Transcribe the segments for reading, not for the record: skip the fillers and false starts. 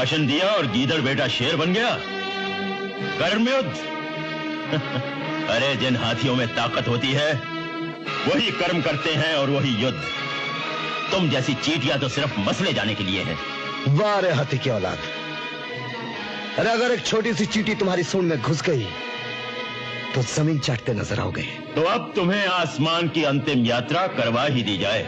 भाषण दिया और गीदड़ बेटा शेर बन गया। कर्मयुद्ध। अरे जिन हाथियों में ताकत होती है वही कर्म करते हैं और वही युद्ध। तुम जैसी चींटियां तो सिर्फ मसले जाने के लिए है। वाह रे हाथी की औलाद। अरे अगर एक छोटी सी चींटी तुम्हारी सूंड में घुस गई तो जमीन चाटते नजर आओगे। तो अब तुम्हें आसमान की अंतिम यात्रा करवा ही दी जाए।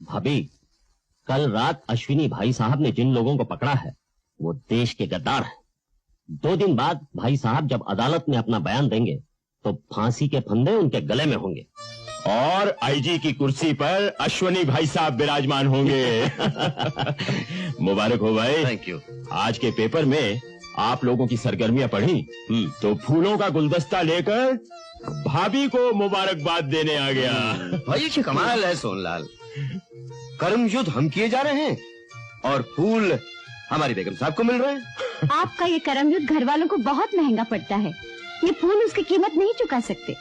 भाभी, कल रात अश्विनी भाई साहब ने जिन लोगों को पकड़ा है वो देश के गद्दार हैं। 2 दिन बाद भाई साहब जब अदालत में अपना बयान देंगे तो फांसी के फंदे उनके गले में होंगे और आईजी की कुर्सी पर अश्विनी भाई साहब विराजमान होंगे। मुबारक हो भाई। Thank you. आज के पेपर में आप लोगों की सरगर्मियां पढ़ी तो फूलों का गुलदस्ता लेकर भाभी को मुबारकबाद देने आ गया। भाई ये कमाल है सोनलाल। कर्मयुद्ध हम किए जा रहे हैं और फूल हमारी बेगम साहब को मिल रहे हैं। आपका ये कर्मयुद्ध घर वालों को बहुत महंगा पड़ता है। ये फूल उसकी कीमत नहीं चुका सकते।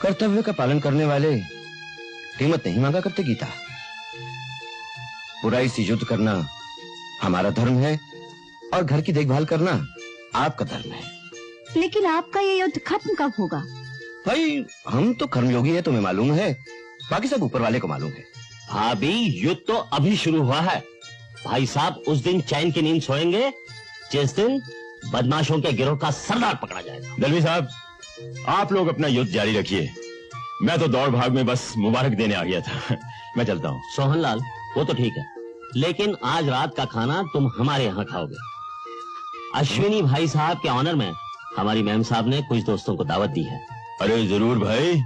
कर्तव्य का पालन करने वाले कीमत नहीं मांगा करते गीता। बुराई से युद्ध करना हमारा धर्म है और घर की देखभाल करना आपका धर्म है। लेकिन आपका ये युद्ध खत्म कब होगा? भाई हम तो कर्मयोगी है, तुम्हें मालूम है, बाकी सब ऊपर वाले को मालूम है। भाभी, युद्ध तो अभी शुरू हुआ है। भाई साहब उस दिन चैन की नींद सोएंगे जिस दिन बदमाशों के गिरोह का सरदार पकड़ा जाएगा। दलवी साहब, आप लोग अपना युद्ध जारी रखिए। मैं तो दौड़ भाग में बस मुबारक देने आ गया था। मैं चलता हूँ। सोहनलाल, वो तो ठीक है, लेकिन आज रात का खाना तुम हमारे यहाँ खाओगे। अश्विनी भाई साहब के ऑनर में हमारी मैम साहब ने कुछ दोस्तों को दावत दी है। अरे जरूर भाई,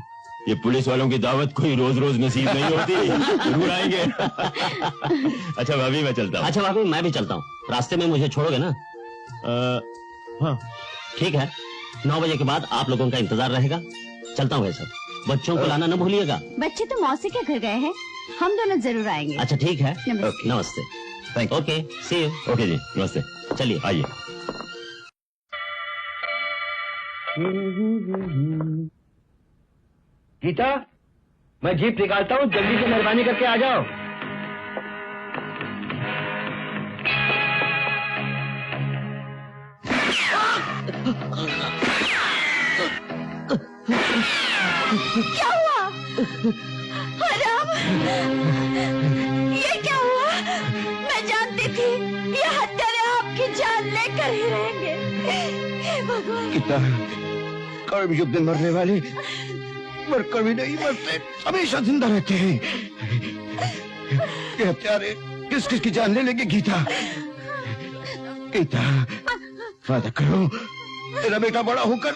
ये पुलिस वालों की दावत कोई रोज रोज नसीब नहीं होती। जरूर आएंगे। अच्छा भाभी, मैं चलता हूँ। अच्छा भाभी, मैं भी चलता हूँ। रास्ते में मुझे छोड़ोगे ना? हाँ ठीक है। 9 बजे के बाद आप लोगों का इंतजार रहेगा। चलता हूँ सर। बच्चों को लाना न भूलिएगा। बच्चे तो मौसी के घर गए हैं, हम दोनों जरूर आएंगे। अच्छा ठीक है। नमस्ते। नमस्ते। Okay, see you. ओके जी, नमस्ते। चलिए आइए। गीता, मैं जीप निकालता हूँ, जल्दी से मेहरबानी करके आ जाओ। क्या हुआ? हराम! ये क्या हुआ? मैं जानती थी ये हत्यारे आपकी जान लेकर ही रहेंगे। हे भगवान! गीता, कर्मयुद्ध में मरने वाले मर कभी नहीं मरते, हमेशा जिंदा रहते हैं। ये हत्यारे किस किस की जान ले लेंगे गीता? गीता, वादा करो मेरा बेटा बड़ा होकर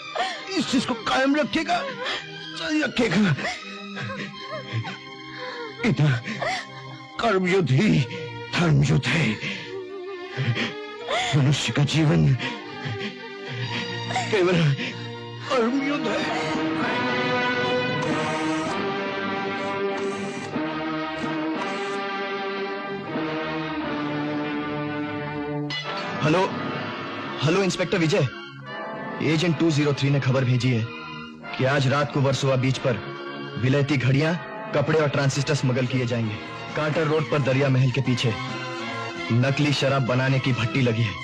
इस चीज को कायम रखेगा, सही रखेगा। गीता, कर्मयुद्ध ही धर्मयुद्ध है। मनुष्य का जीवन केवल कर्मयुद्ध है। हेलो हेलो इंस्पेक्टर विजय, एजेंट 203 ने खबर भेजी है कि आज रात को वर्सोवा बीच पर विलायती घड़ियां, कपड़े और ट्रांसिस्टर स्मगल किए जाएंगे। कार्टर रोड पर दरिया महल के पीछे नकली शराब बनाने की भट्टी लगी है।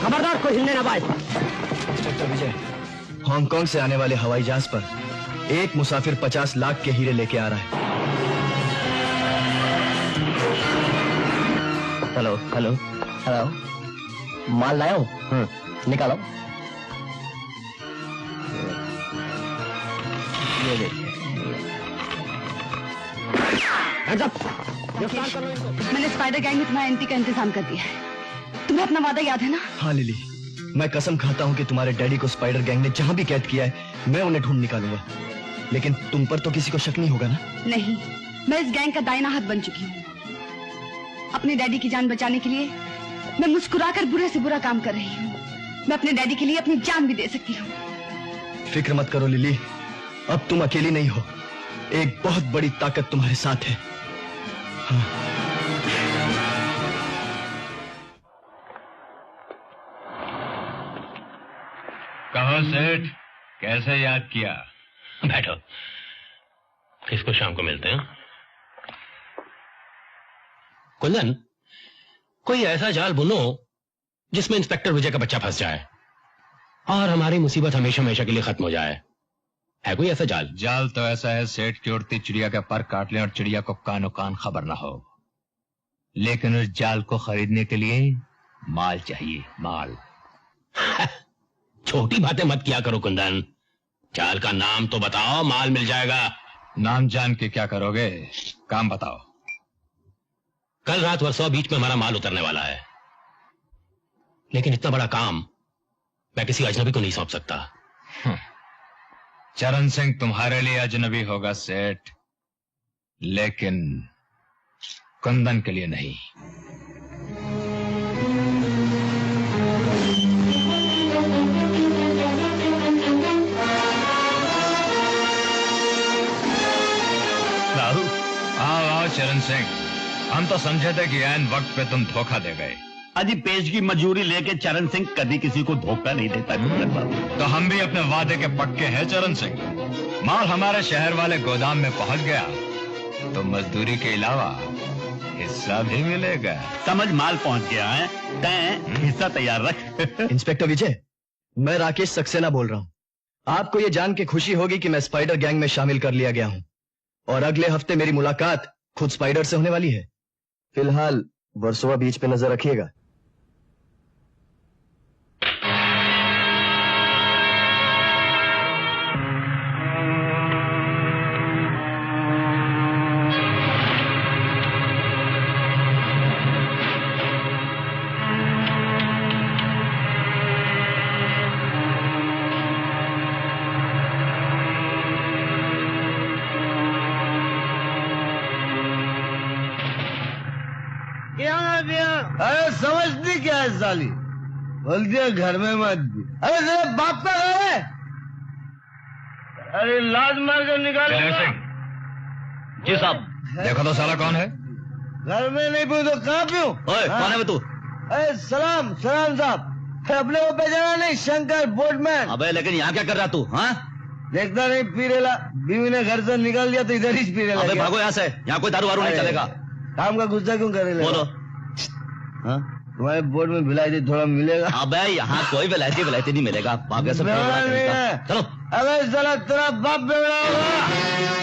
खबरदार, कोई हिलने ना पाए। इंस्पेक्टर विजय, हांगकांग से आने वाले हवाई जहाज पर एक मुसाफिर 50 लाख के हीरे लेके आ रहा है। हेलो हेलो हेलो, माल लाया हूँ, निकालो। ये देखिए। मैंने स्पाइडर गैंग में तुम्हारे एंट्री का इंतजाम कर दिया है। तुम्हें अपना वादा याद है ना? हाँ लिली, मैं कसम खाता हूँ कि तुम्हारे डैडी को स्पाइडर गैंग ने जहाँ भी कैद किया है, मैं उन्हें ढूंढ निकालूंगा। लेकिन तुम पर तो किसी को शक नहीं होगा ना? नहीं, मैं इस गैंग का दाहिना हाथ बन चुकी हूँ। अपने डैडी की जान बचाने के लिए मैं मुस्कुराकर बुरे से बुरा काम कर रही हूँ। मैं अपने डैडी के लिए अपनी जान भी दे सकती हूँ। फिक्र मत करो लिली, अब तुम अकेली नहीं हो। एक बहुत बड़ी ताकत तुम्हारे साथ है। हाँ। कहो सेठ, कैसे याद किया? बैठो, इसको शाम को मिलते हैं। कुंदन, कोई ऐसा जाल बुनो जिसमें इंस्पेक्टर विजय का बच्चा फंस जाए और हमारी मुसीबत हमेशा हमेशा के लिए खत्म हो जाए। है कोई ऐसा जाल? जाल तो ऐसा है सेठ कि उड़ती चिड़िया का पर काट लें और चिड़िया को कानो कान खबर ना हो। लेकिन उस जाल को खरीदने के लिए माल चाहिए, माल। छोटी बातें मत किया करो कुंदन, जाल का नाम तो बताओ, माल मिल जाएगा। नाम जान के क्या करोगे, काम बताओ। कल रात वर्सोवा बीच में हमारा माल उतरने वाला है, लेकिन इतना बड़ा काम मैं किसी अजनबी को नहीं सौंप सकता। चरण सिंह तुम्हारे लिए अजनबी होगा सेठ, लेकिन कुंदन के लिए नहीं। आओ चरण सिंह, हम तो समझे थे कि ऐन वक्त पे तुम धोखा दे गए। अजी पेश की मजूरी लेके चरण सिंह कभी किसी को धोखा नहीं देता। तो हम भी अपने वादे के पक्के हैं चरण सिंह। माल हमारे शहर वाले गोदाम में पहुंच गया तो मजदूरी के अलावा हिस्सा भी मिलेगा। समझ माल पहुंच गया है, तैं हिस्सा तैयार रख। इंस्पेक्टर विजय, मैं राकेश सक्सेना बोल रहा हूँ। आपको ये जान के खुशी होगी कि मैं स्पाइडर गैंग में शामिल कर लिया गया हूँ और अगले हफ्ते मेरी मुलाकात खुद स्पाइडर से होने वाली है। फिलहाल वर्सोवा बीच पे नजर रखिएगा। अरे समझती क्या है साली, बोल दिया घर में मत दी। अरे तेरे बाप का घर है। अरे लाज मार कर निकाले। जी साहब, देखो तो साला कौन है। घर में नहीं पी तो कहाँ पीऊं? कौन है तू? अरे सलाम सलाम साहब, अपने को पहचाना नहीं? शंकर बोटमैन। अबे लेकिन यहाँ क्या कर रहा तू? हाँ, देखता नहीं पी रेला, बीवी ने घर से निकाल दिया तो इधर ही पी रेला। अबे भागो यहाँ से, यहाँ कोई दारू वारू नहीं चलेगा। काम का गुस्सा क्यों करे? बोलो। हाँ? तुम्हारे बोर्ड में विलायती थोड़ा मिलेगा? अबे यहाँ कोई विलायती नहीं मिलेगा। भागे से चलो। अबे साला तेरा बाप बेवड़ा होगा।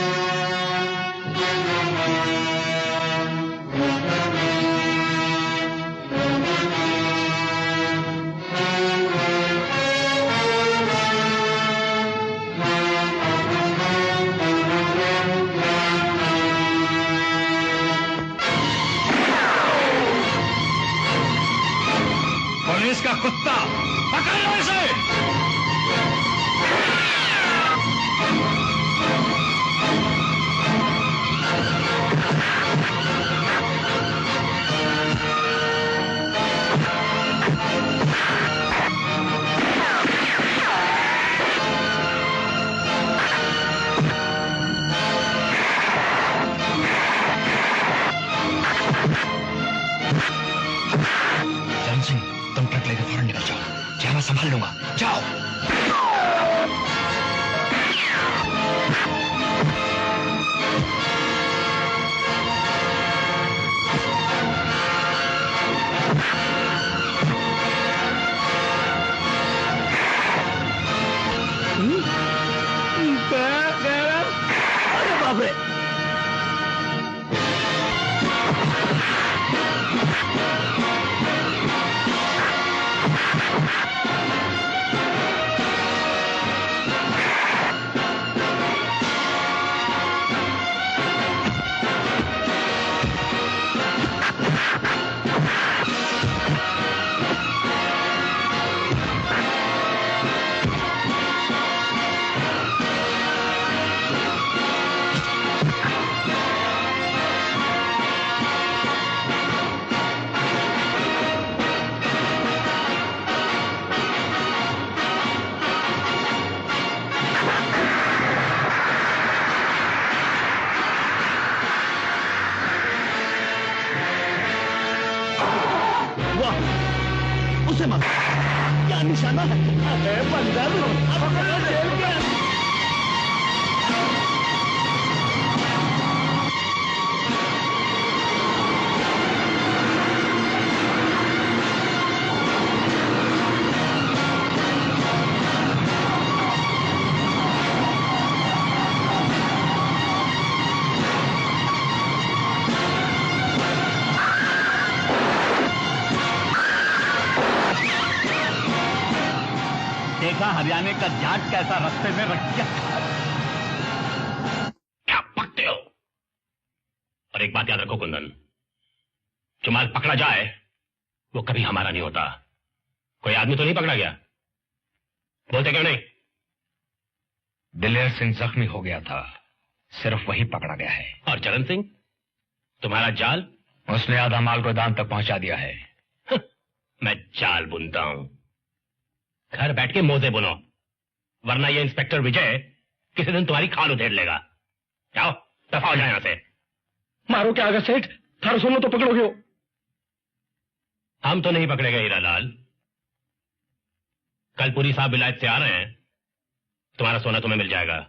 पुलिस का कुत्ता, पकड़ लो इसे। जाओ। अरे बाप रे! उसे मार। क्या निशाना है? अरे बंदर, अब अपना जेल के देखा हरियाणा का जाट कैसा रास्ते में रख दिया। क्या पकते हो? और एक बात याद रखो कुंदन, जो माल पकड़ा जाए वो कभी हमारा नहीं होता। कोई आदमी तो नहीं पकड़ा गया? बोलते क्यों नहीं? दिलेर सिंह जख्मी हो गया था, सिर्फ वही पकड़ा गया है। और चरण सिंह, तुम्हारा जाल? उसने आधा माल गोदाम तक पहुंचा दिया है। मैं जाल बुनता हूं, घर बैठ के मोजे बुनो, वरना ये इंस्पेक्टर विजय किसी दिन तुम्हारी खाल उधेड़ लेगा। जाओ, दफा हो जाए यहां से। मारो क्या आगे सेठ, थारो सोनो तो पकड़ोगे। हम तो नहीं पकड़ेंगे हीरालाल। कल पुरी साहब विलायत से आ रहे हैं, तुम्हारा सोना तुम्हें मिल जाएगा।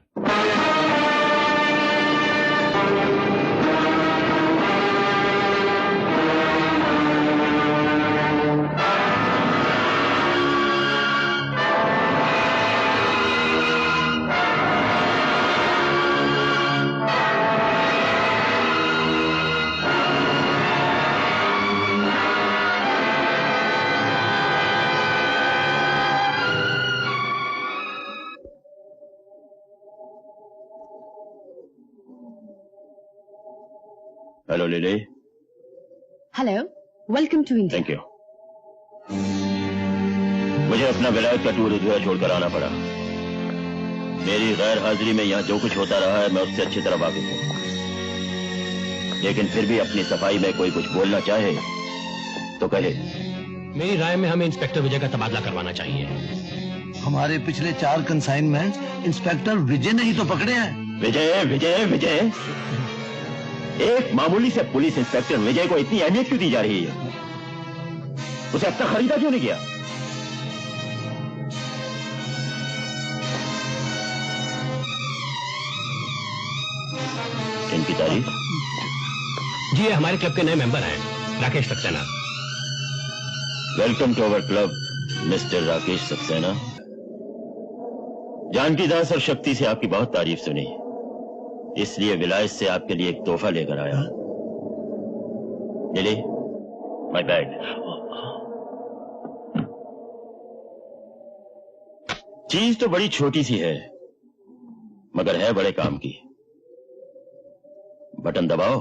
Hello Lily. Hello, welcome to India. Thank you. मुझे अपना विलायत का टूर अधूरा छोड़कर आना पड़ा। मेरी गैर हाजिरी में यहाँ जो कुछ होता रहा है मैं उससे अच्छी तरह वाकिफ हूँ, लेकिन फिर भी अपनी सफाई में कोई कुछ बोलना चाहे तो कहे। मेरी राय में हमें इंस्पेक्टर विजय का तबादला करवाना चाहिए। हमारे पिछले 4 कंसाइनमेंट इंस्पेक्टर विजय ने ही तो पकड़े हैं। विजय विजय विजय, एक मामूली से पुलिस इंस्पेक्टर विजय को इतनी अहमियत क्यों दी जा रही है? उसे अब तक खरीदा क्यों नहीं किया? इनकी तारीफ? जी, ये हमारे क्लब के नए मेंबर हैं, Rakesh Saxena. Welcome to our club mister Rakesh Saxena. Janaki Das और शक्ति से आपकी बहुत तारीफ सुनी, इसलिए विलायत से आपके लिए एक तोहफा लेकर आया। Lily, my bag. चीज तो बड़ी छोटी सी है, मगर है बड़े काम की। बटन दबाओ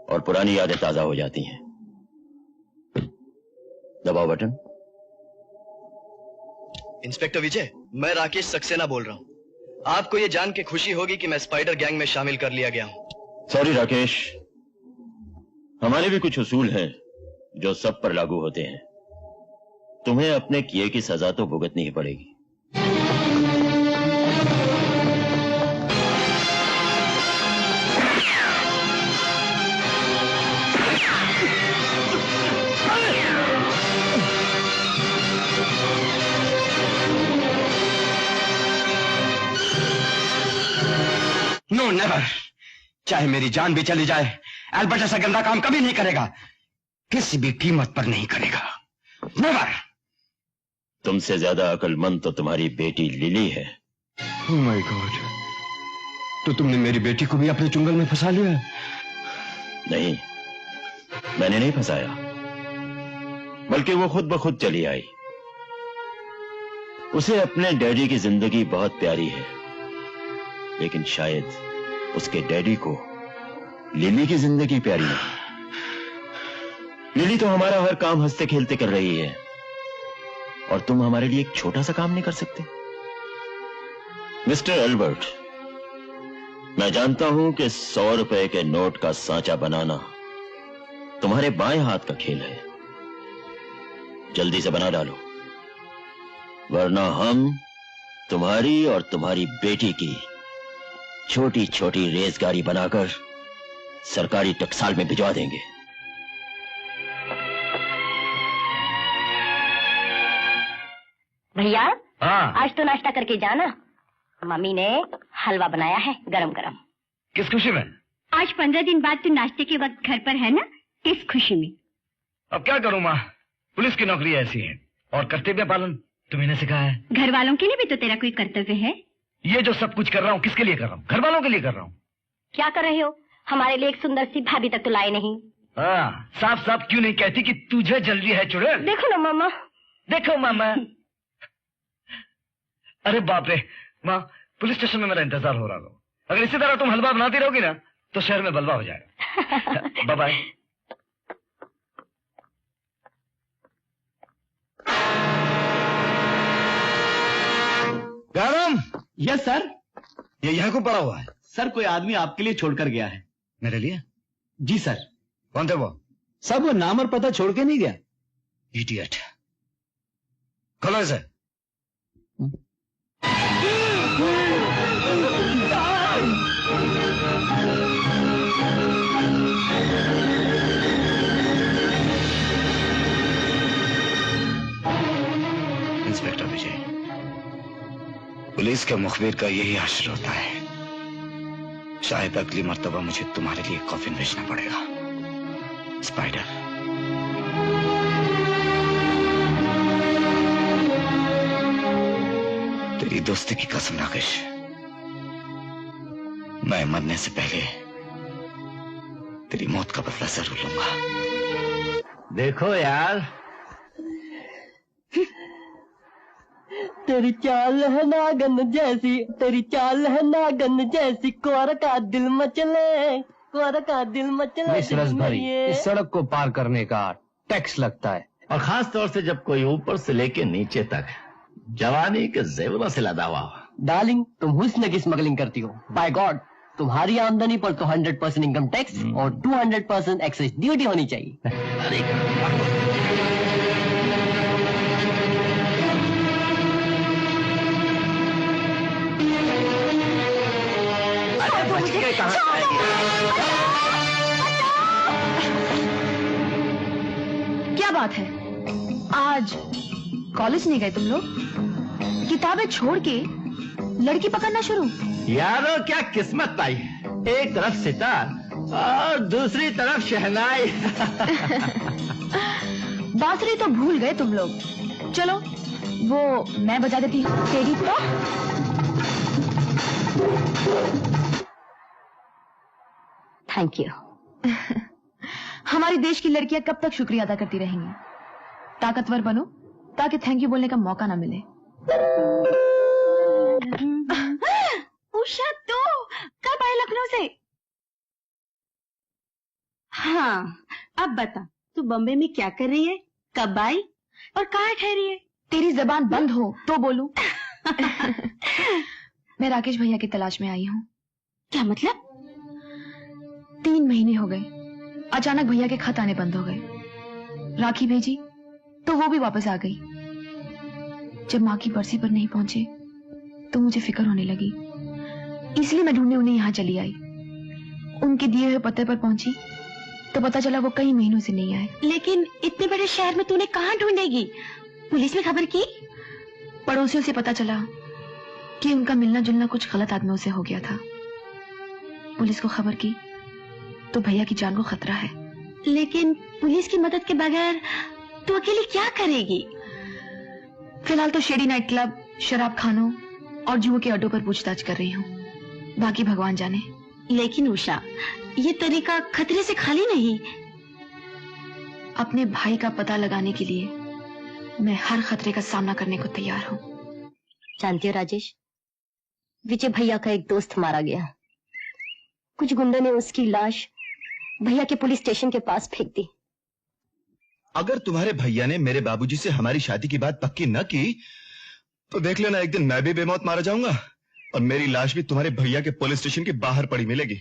और पुरानी यादें ताजा हो जाती हैं। दबाओ बटन। इंस्पेक्टर विजय, मैं राकेश सक्सेना बोल रहा हूँ। आपको ये जान के खुशी होगी कि मैं स्पाइडर गैंग में शामिल कर लिया गया हूँ। सॉरी राकेश, हमारे भी कुछ उसूल हैं जो सब पर लागू होते हैं। तुम्हें अपने किए की सजा तो भुगतनी ही पड़ेगी। No never. चाहे मेरी जान भी चली जाए, एल्बर्ट ऐसा गंदा काम कभी नहीं करेगा, किसी भी कीमत पर नहीं करेगा। नेवर। तुमसे ज्यादा अक्लमंद तो तुम्हारी बेटी लिली है। ओह माय गॉड, तो तुमने मेरी बेटी को भी अपने चुंगल में फंसा लिया? नहीं, मैंने नहीं फंसाया, बल्कि वो खुद ब खुद चली आई। उसे अपने डैडी की जिंदगी बहुत प्यारी है, लेकिन शायद उसके डैडी को लिली की जिंदगी प्यारी नहीं। लिली तो हमारा हर काम हंसते खेलते कर रही है, और तुम हमारे लिए एक छोटा सा काम नहीं कर सकते। मिस्टर एल्बर्ट, मैं जानता हूं कि 100 रुपए के नोट का सांचा बनाना तुम्हारे बाएं हाथ का खेल है। जल्दी से बना डालो, वरना हम तुम्हारी और तुम्हारी बेटी की छोटी छोटी रेसगाड़ी बनाकर सरकारी टकसाल में भिजवा देंगे। भैया, हाँ, आज तो नाश्ता करके जाना। मम्मी ने हलवा बनाया है गरम गरम। किस खुशी में? आज 15 दिन बाद तू नाश्ते के वक्त घर पर है ना, इस खुशी में। अब क्या करूं माँ, पुलिस की नौकरी ऐसी है, और कर्तव्य पालन तुम्हें सिखाया है। घर वालों के लिए भी तो तेरा कोई कर्तव्य है। ये जो सब कुछ कर रहा हूँ किसके लिए कर रहा हूँ? घर वालों के लिए कर रहा हूँ। क्या कर रहे हो? हमारे लिए एक सुंदर सी भाभी तक तो लाए नहीं। हाँ, साफ साफ क्यों नहीं कहती कि तुझे जल्दी है चुड़ैल? देखो ना मामा। देखो मामा। अरे बाप रे माँ, पुलिस स्टेशन में मेरा इंतजार हो रहा हो। अगर इसी तरह तुम हलवा बनाती रहोगी ना तो शहर में बलवा हो जाएगा। Bye bye. गरम। Yes sir. ये यहाँ को पड़ा हुआ है? सर, कोई आदमी आपके लिए छोड़कर गया है। मेरे लिए? जी सर। कौन थे वो? सब वो नाम और पता छोड़ के नहीं गया। इडियट। खोलो इसे। इंस्पेक्टर विजय, पुलिस के मुखबिर का यही हश्र होता है। शायद अगली मर्तबा मुझे तुम्हारे लिए कॉफिन भेजना पड़ेगा। स्पाइडर। तेरी दोस्ती की कसम राकेश, मैं मरने से पहले तेरी मौत का बदला जरूर लूंगा। देखो यार, तेरी चाल है नागन जैसी, तेरी चाल है नागन जैसी, कोर का दिल मचले, कोर का दिल मचले। इस रस भरी इस सड़क को पार करने का टैक्स लगता है, और खास तौर से जब कोई ऊपर से लेके नीचे तक जवानी के जेवरों से लदा हुआ हो। डार्लिंग, तुम हुस्न की स्मगलिंग करती हो। बाय गॉड, तुम्हारी आमदनी पर तो 100% इनकम टैक्स और 200% एक्साइज ड्यूटी होनी चाहिए। क्या बात है, आज कॉलेज नहीं गए तुम लोग? किताबें छोड़ के लड़की पकड़ना शुरू? यारो क्या किस्मत पाई, एक तरफ सितार और दूसरी तरफ शहनाई। बांसुरी तो भूल गए तुम लोग। चलो वो मैं बजा देती हूँ। तेरी तो थैंक यू। हमारे देश की लड़कियां कब तक शुक्रिया अदा करती रहेंगी? ताकतवर बनो ताकि थैंक यू बोलने का मौका ना मिले। उषा, तो कब आए लखनऊ से? हाँ, अब बता, तू बॉम्बे में क्या कर रही है, कब आई और कहाँ ठहरी है? तेरी जबान बंद हो तो बोलूं। मैं राकेश भैया की तलाश में आई हूँ। क्या मतलब? 3 महीने हो गए, अचानक भैया के खत आने बंद हो गए। राखी भेजी तो वो भी वापस आ गई। जब माँ की बरसी पर नहीं पहुंचे तो मुझे फिक्र होने लगी, इसलिए मैं ढूंढने उन्हें यहाँ चली आई। उनके दिए हुए पते पर पहुंची तो पता चला वो कई महीनों से नहीं आए। लेकिन इतने बड़े शहर में तूने कहाँ ढूंढेगी? पुलिस में खबर की? पड़ोसियों से पता चला कि उनका मिलना जुलना कुछ गलत आदमियों से हो गया था। पुलिस को खबर की तो भैया की जान को खतरा है। लेकिन पुलिस की मदद के बगैर तू अकेली क्या करेगी? फिलहाल तो शेडी नाइट क्लब, शराब खानों और जुए के अड्डों पर पूछताछ कर रही हूँ। बाकी भगवान जाने। लेकिन उषा, ये तरीका खतरे से खाली नहीं। अपने भाई का पता लगाने के लिए मैं हर खतरे का सामना करने को तैयार हूँ। जानती हो राजेश, विजय भैया का एक दोस्त मारा गया। कुछ गुंडों ने उसकी लाश भैया के पुलिस स्टेशन के पास फेंक दी। अगर तुम्हारे भैया ने मेरे बाबूजी से हमारी शादी की बात पक्की न की तो देख लेना, एक दिन मैं भी बेमौत मारा जाऊंगा और मेरी लाश भी तुम्हारे भैया के पुलिस स्टेशन के बाहर पड़ी मिलेगी।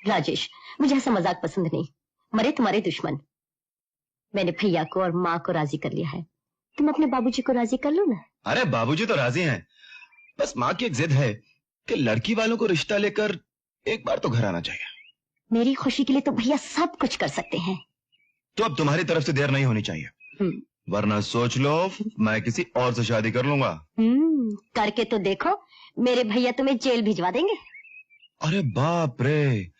राजेश, मुझे ऐसा मजाक पसंद नहीं। मरे तुम्हारे दुश्मन। मैंने भैया को और माँ को राजी कर लिया है। तुम अपने बाबूजी को राजी कर लो ना। अरे बाबूजी तो राजी हैं, बस माँ की एक जिद है कि लड़की वालों को रिश्ता लेकर एक बार तो घर आना चाहिए। मेरी खुशी के लिए तो भैया सब कुछ कर सकते हैं। तो अब तुम्हारी तरफ से देर नहीं होनी चाहिए, वरना सोच लो मैं किसी और से शादी कर लूंगा। करके तो देखो, मेरे भैया तुम्हें जेल भिजवा देंगे। अरे बाप रे,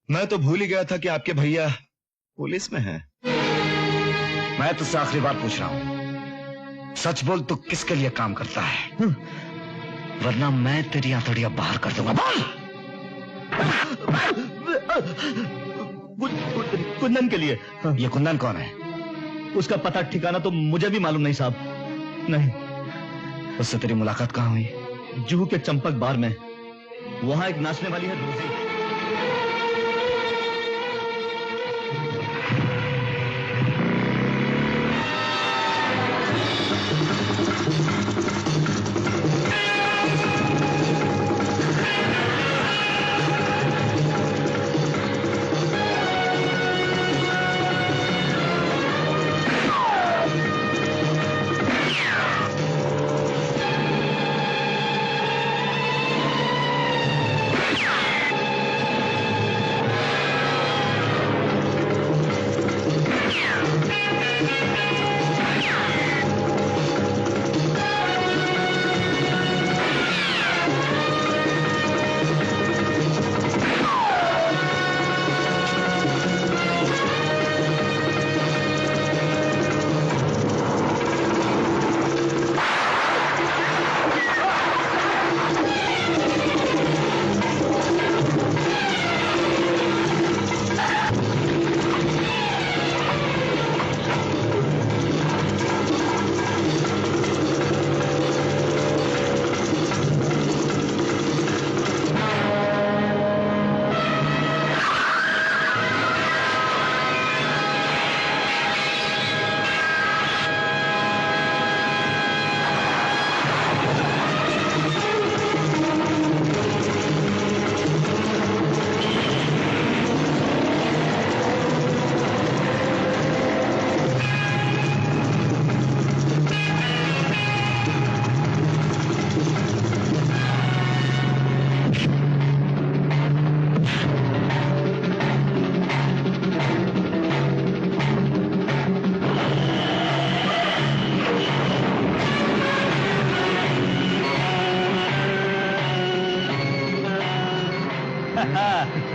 मैं तो भूल ही गया था कि आपके भैया पुलिस में हैं। मैं तुझसे आखिरी बार पूछ रहा हूं, सच बोल, तू किसके लिए काम करता है? वरना मैं तेरी आंतड़ियां बाहर कर दूंगा। कुंदन के लिए। ये कुंदन कौन है? उसका पता ठिकाना तो मुझे भी मालूम नहीं साहब। नहीं। उससे तेरी मुलाकात कहाँ हुई? जुहू के चंपक बार में। वहां एक नाचने वाली है रोजी।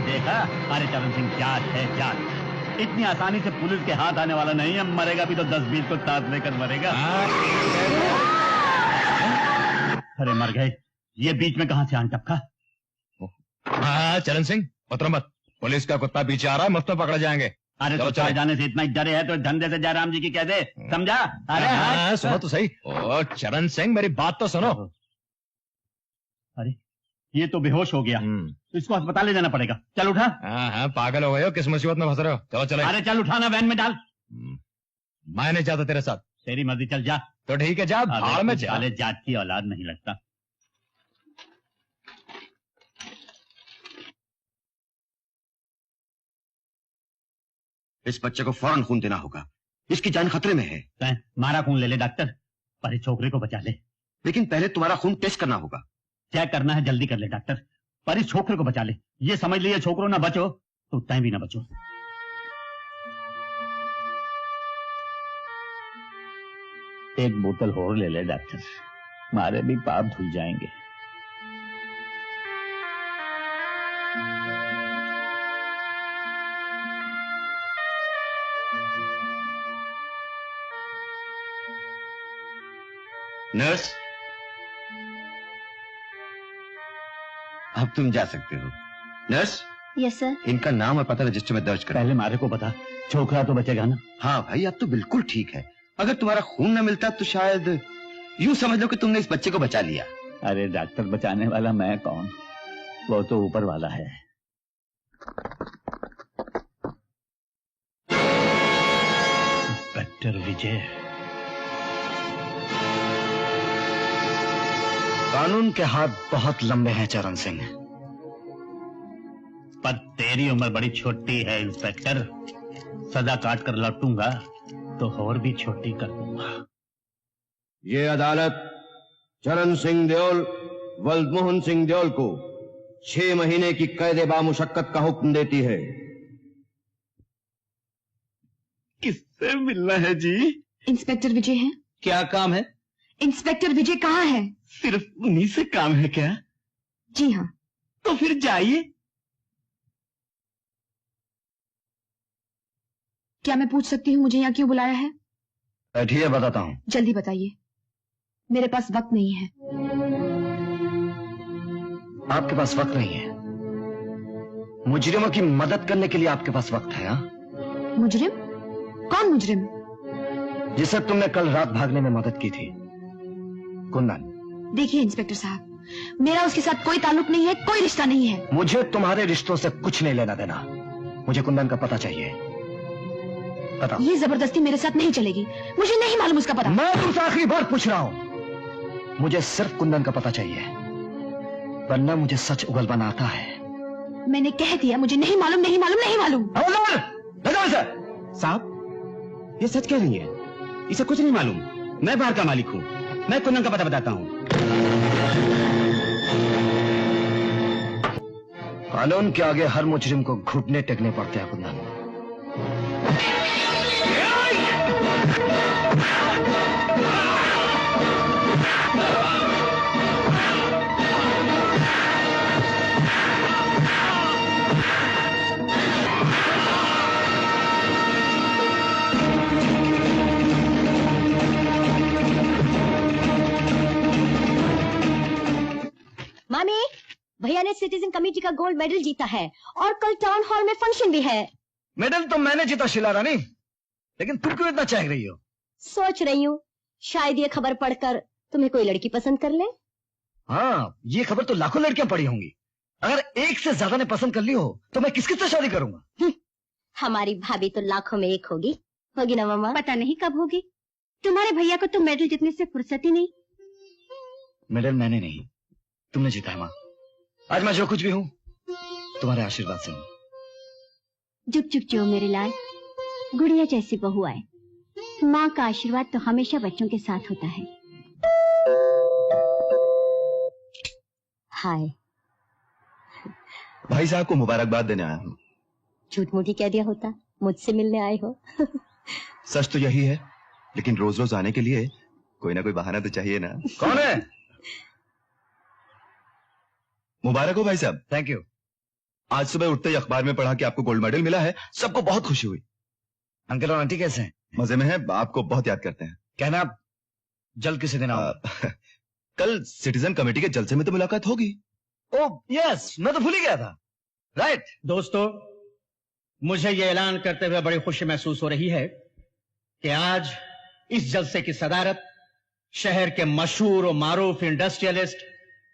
देखा? अरे चरण सिंह, जाट है जाट। इतनी आसानी से पुलिस के हाथ आने वाला नहीं है। मरेगा भी तो 10-20 को साथ लेकर मरेगा। अरे मर गए। ये बीच में कहां से आन टपका? हाँ चरण सिंह, पत्र मत। पुलिस का कुत्ता पीछे आ रहा है, मस्त पकड़ा जाएंगे। अरे तो चले जाने से इतना ही डरे है तो धंधे से जयराम जी की कह दे, समझा? अरे सुनो तो सही। ओ चरण सिंह, मेरी बात तो सुनो। अरे ये तो बेहोश हो गया, तो इसको अस्पताल ले जाना पड़ेगा। चल उठा। हाँ पागल हो गए हो, किस मुसीबत में फंस रहे हो? चलो चले। अरे चल उठाना, वैन में डाल। मैं नहीं चाहता तेरे साथ। तेरी मर्जी, चल जा। तो ठीक है, जा भाड़ में जा। साले जात की औलाद नहीं लगता। इस बच्चे को फौरन खून देना होगा, इसकी जान खतरे में है। मारा खून ले ले डॉक्टर, पर इस छोकरे को बचा ले। लेकिन पहले तुम्हारा खून टेस्ट करना होगा। क्या करना है जल्दी कर ले डॉक्टर, पर इस छोकरे को बचा ले। ये समझ लिए छोकरों ना बचो तो तय भी ना बचो। एक बोतल और ले ले डॉक्टर, मारे भी पाप धुल जाएंगे। नर्स, अब तुम जा सकते हो। Nurse, yes sir. इनका नाम और पता रजिस्टर में दर्ज कर। पहले मारे को बता, छोकरा तो बचेगा ना? हाँ भाई, अब तो बिल्कुल ठीक है। अगर तुम्हारा खून न मिलता तो शायद यूं समझ लो कि तुमने इस बच्चे को बचा लिया। अरे डॉक्टर बचाने वाला मैं कौन, वो तो ऊपर वाला है। इंस्पेक्टर विजय। कानून के हाथ बहुत लंबे हैं चरण सिंह, पर तेरी उम्र बड़ी छोटी है इंस्पेक्टर। सजा काट कर लौटूंगा तो और भी छोटी कर दूंगा। ये अदालत चरण सिंह देओल वल्दमोहन सिंह देओल को 6 महीने की कैद बामुशक्कत का हुक्म देती है। किससे मिलना है जी? इंस्पेक्टर विजय हैं। क्या काम है? इंस्पेक्टर विजय कहाँ है? सिर्फ उन्हीं से काम है क्या? जी हाँ। तो फिर जाइए। क्या मैं पूछ सकती हूँ मुझे यहाँ क्यों बुलाया है? बैठिए, बताता हूँ। जल्दी बताइए, मेरे पास वक्त नहीं है। आपके पास वक्त नहीं है? मुजरिमों की मदद करने के लिए आपके पास वक्त है? हाँ? मुजरिम? कौन मुजरिम? जिसे तुमने कल रात भागने में मदद की थी, कुंदन। देखिए इंस्पेक्टर साहब, मेरा उसके साथ कोई ताल्लुक नहीं है, कोई रिश्ता नहीं है। मुझे तुम्हारे रिश्तों से कुछ नहीं लेना देना। मुझे कुंदन का पता चाहिए। बताओ। ये जबरदस्ती मेरे साथ नहीं चलेगी, मुझे नहीं मालूम उसका पता। मैं तुमसे आखिरी बार पूछ रहा हूं, मुझे सिर्फ कुंदन का पता चाहिए, वरना मुझे सच उगलवाना आता है। मैंने कह दिया मुझे नहीं मालूम, नहीं मालूम, नहीं मालूम। साहब, ये सच कह रही है, इसे कुछ नहीं मालूम। मैं बार का मालिक हूँ, मैं कुंदन का पता बताता हूँ। कानून के आगे हर मुजरिम को घुटने टेकने पड़ते हैं कुंदन। मामी, भैया ने सिटीजन कमेटी का गोल्ड मेडल जीता है और कल टाउन हॉल में फंक्शन भी है। मेडल तो मैंने जीता शीला रानी, लेकिन तुम क्यों इतना चाह रही हो? सोच रही हूँ शायद ये खबर पढ़कर तुम्हें कोई लड़की पसंद कर ले। हाँ, ये खबर तो लाखों लड़कियां पढ़ी होंगी। अगर एक से ज्यादा ने पसंद कर ली हो तो मैं किसके साथ शादी करूंगा? हमारी भाभी तो लाखों में एक होगी ना मामा? पता नहीं कब होगी। तुम्हारे भैया को तो मेडल जीतने से फुर्सत ही नहीं। मेडल मैंने नहीं, तुमने जीता है माँ। आज मैं जो कुछ भी हूँ तुम्हारे आशीर्वाद से हूँ। जुग जुग जो मेरे लाल, गुड़िया जैसी बहू आए। माँ का आशीर्वाद तो हमेशा बच्चों के साथ होता है। हाय। भाई साहब को मुबारकबाद देने आया हूँ। झूठ मूठी कह दिया होता, मुझसे मिलने आए हो। सच तो यही है, लेकिन रोज रोज आने के लिए कोई ना कोई बहाना तो चाहिए ना। कौन है? मुबारक हो भाई साहब। Thank you. आज सुबह उठते ही अखबार में पढ़ा कि आपको गोल्ड मेडल मिला है, सबको बहुत खुशी हुई। अंकल और आंटी कैसे हैं? मजे में है, आपको बहुत याद करते हैं। कहना आप जल्द किसी दिन आओ। कल सिटीजन कमेटी के जलसे में तो मुलाकात होगी। ओह यस, मैं तो भूल ही गया था। राइट। दोस्तों, मुझे ये ऐलान करते हुए बड़ी खुशी महसूस हो रही है कि आज इस जलसे की सदारत शहर के मशहूर और मारूफ इंडस्ट्रियलिस्ट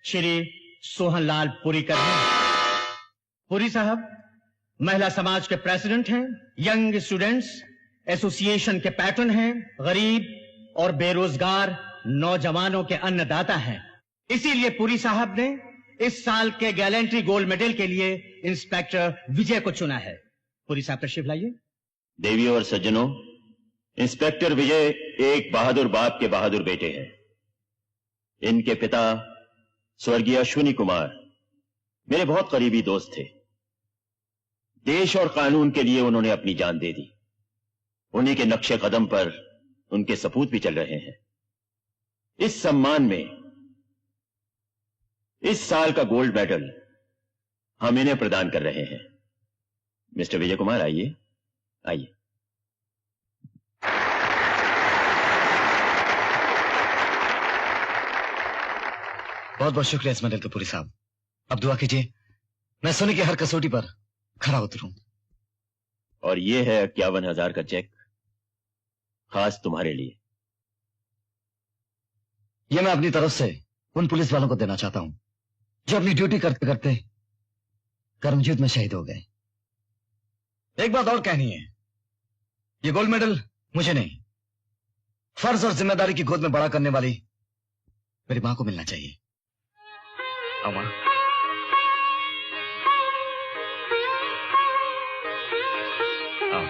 श्री सोहनलाल पुरी कर रहे हैं। पुरी साहब महिला समाज के प्रेसिडेंट हैं, यंग स्टूडेंट्स एसोसिएशन के पैटर्न हैं, गरीब और बेरोजगार नौजवानों के अन्नदाता हैं। इसीलिए पुरी साहब ने इस साल के गैलेंट्री गोल्ड मेडल के लिए इंस्पेक्टर विजय को चुना है। पुरी साहब तशरीफ लाइए। देवियों और सज्जनों, इंस्पेक्टर विजय एक बहादुर बाप के बहादुर बेटे हैं। इनके पिता स्वर्गीय अश्विनी कुमार मेरे बहुत करीबी दोस्त थे। देश और कानून के लिए उन्होंने अपनी जान दे दी। उन्हीं के नक्शे कदम पर उनके सपूत भी चल रहे हैं। इस सम्मान में इस साल का गोल्ड मेडल हम इन्हें प्रदान कर रहे हैं। मिस्टर विजय कुमार, आइए आइए। बहुत बहुत शुक्रिया इस्माइल कपूरी साहब। अब दुआ कीजिए मैं सोने की हर कसौटी पर खरा उतरूं। और ये है 51,000 का चेक, खास तुम्हारे लिए। ये मैं अपनी तरफ से उन पुलिस वालों को देना चाहता हूं जो अपनी ड्यूटी करते करते कर्मयुद्ध में शहीद हो गए। एक बात और कहनी है, ये गोल्ड मेडल मुझे नहीं, फर्ज और जिम्मेदारी की गोद में बड़ा करने वाली मेरी मां को मिलना चाहिए। आओ मां। आओ।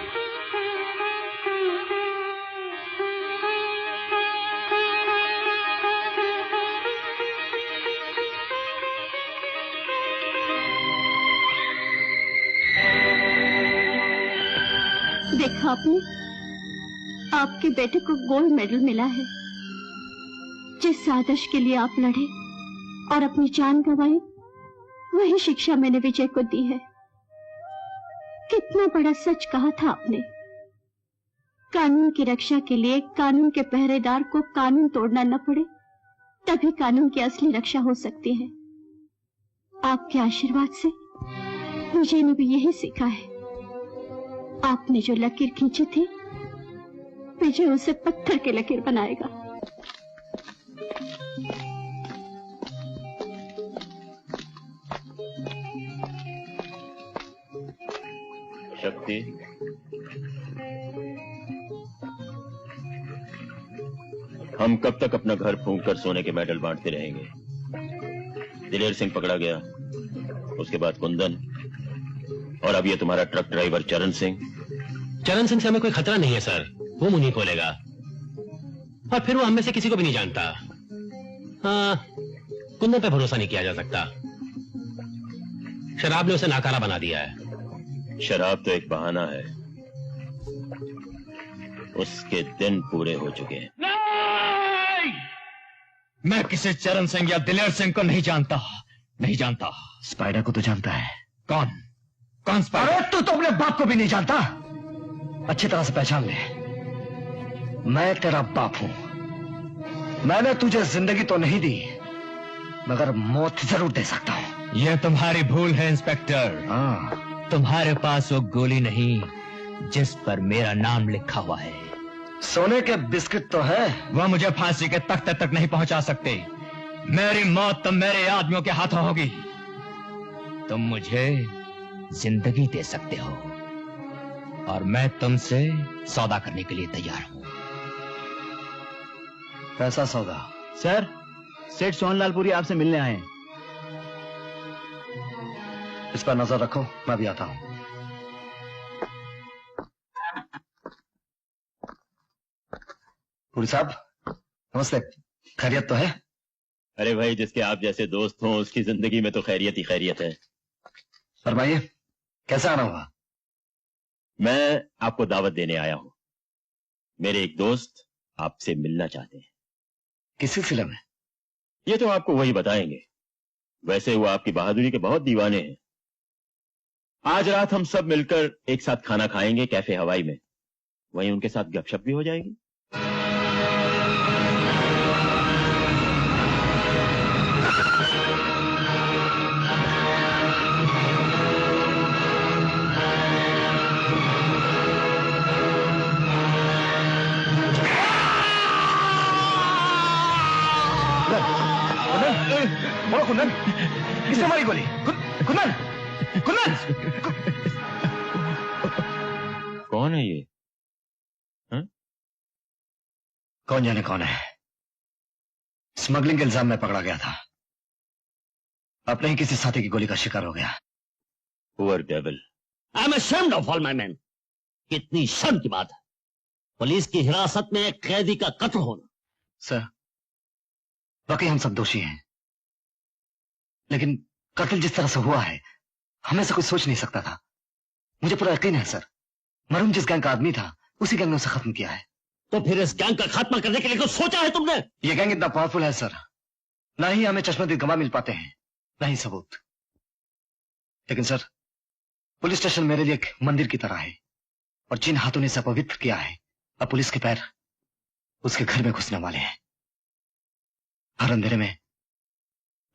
देखा आपने, आपके बेटे को गोल्ड मेडल मिला है। जिस आदर्श के लिए आप लड़े और अपनी जान गंवाई, वही शिक्षा मैंने विजय को दी है। कितना बड़ा सच कहा था आपने। कानून की रक्षा के लिए कानून के पहरेदार को कानून तोड़ना न पड़े, तभी कानून की असली रक्षा हो सकती है। आपके आशीर्वाद से विजय ने भी यही सीखा है। आपने जो लकीर खींची थी, विजय उसे पत्थर की लकीर बनाएगा। शक्ति, हम कब तक अपना घर फूंक कर सोने के मेडल बांटते रहेंगे? दिलेर सिंह पकड़ा गया, उसके बाद कुंदन, और अब ये तुम्हारा ट्रक ड्राइवर चरण सिंह। चरण सिंह से हमें कोई खतरा नहीं है सर, वो मुंह नहीं खोलेगा, और फिर वो हम में से किसी को भी नहीं जानता। हाँ, कुंदन पे भरोसा नहीं किया जा सकता। शराब ने उसे नाकारा बना दिया है। शराब तो एक बहाना है, उसके दिन पूरे हो चुके हैं। मैं किसी चरण सिंह या दिलेर सिंह को नहीं जानता, नहीं जानता। स्पाइडर को तो जानता है। कौन? कौन स्पाइडर? अरे तू तो अपने बाप को भी नहीं जानता। अच्छी तरह से पहचान ले, मैं तेरा बाप हूं। मैंने तुझे जिंदगी तो नहीं दी, मगर मौत जरूर दे सकता हूं। यह तुम्हारी भूल है इंस्पेक्टर। हाँ, तुम्हारे पास वो गोली नहीं जिस पर मेरा नाम लिखा हुआ है। सोने के बिस्किट तो है, वह मुझे फांसी के तख्ते तक नहीं पहुंचा सकते। मेरी मौत तो मेरे आदमियों के हाथों होगी। तुम मुझे जिंदगी दे सकते हो, और मैं तुमसे सौदा करने के लिए तैयार हूं। कैसा सौदा? सर, सेठ सोहनलालपुरी आपसे मिलने आए हैं। इस पर नजर रखो, मैं भी आता हूं। पुरी साहब नमस्ते, खैरियत तो है? अरे भाई, जिसके आप जैसे दोस्त हों उसकी जिंदगी में तो खैरियत ही खैरियत है। फरमाइए, कैसा आना हुआ? मैं आपको दावत देने आया हूं। मेरे एक दोस्त आपसे मिलना चाहते हैं। किस सिलसिले में? ये तो आपको वही बताएंगे। वैसे वो आपकी बहादुरी के बहुत दीवाने हैं। आज रात हम सब मिलकर एक साथ खाना खाएंगे कैफे हवाई में, वहीं उनके साथ गपशप भी हो जाएगी। बोलो कुंदन, किसने मारी गोली? कुंदन, कुंदन! कौन है ये? कौन जाने कौन है। स्मगलिंग के इल्जाम में पकड़ा गया था, अपने ही किसी साथी की गोली का शिकार हो गया। Poor devil. I am ashamed of all my man. कितनी शर्म की बात है, पुलिस की हिरासत में एक कैदी का कत्ल होना। सर, वाकई हम सब दोषी हैं, लेकिन कत्ल जिस तरह से हुआ है, हमें से कुछ सोच नहीं सकता था। मुझे पूरा यकीन है सर, मरहूम जिस गैंग का आदमी था, उसी गैंग ने उसे खत्म किया है। तो फिर इस गैंग का खात्मा करने के लिए कुछ सोचा है तुमने? ये गैंग इतना पावरफुल है सर, ना ही हमें चश्मदीद गवाह मिल पाते हैं, ना ही सबूत। लेकिन सर, पुलिस स्टेशन मेरे लिए एक मंदिर की तरह है, और जिन हाथों ने इसे अपवित्र किया है, अब पुलिस के पैर उसके घर में घुसने वाले हैं। हर अंधेरे में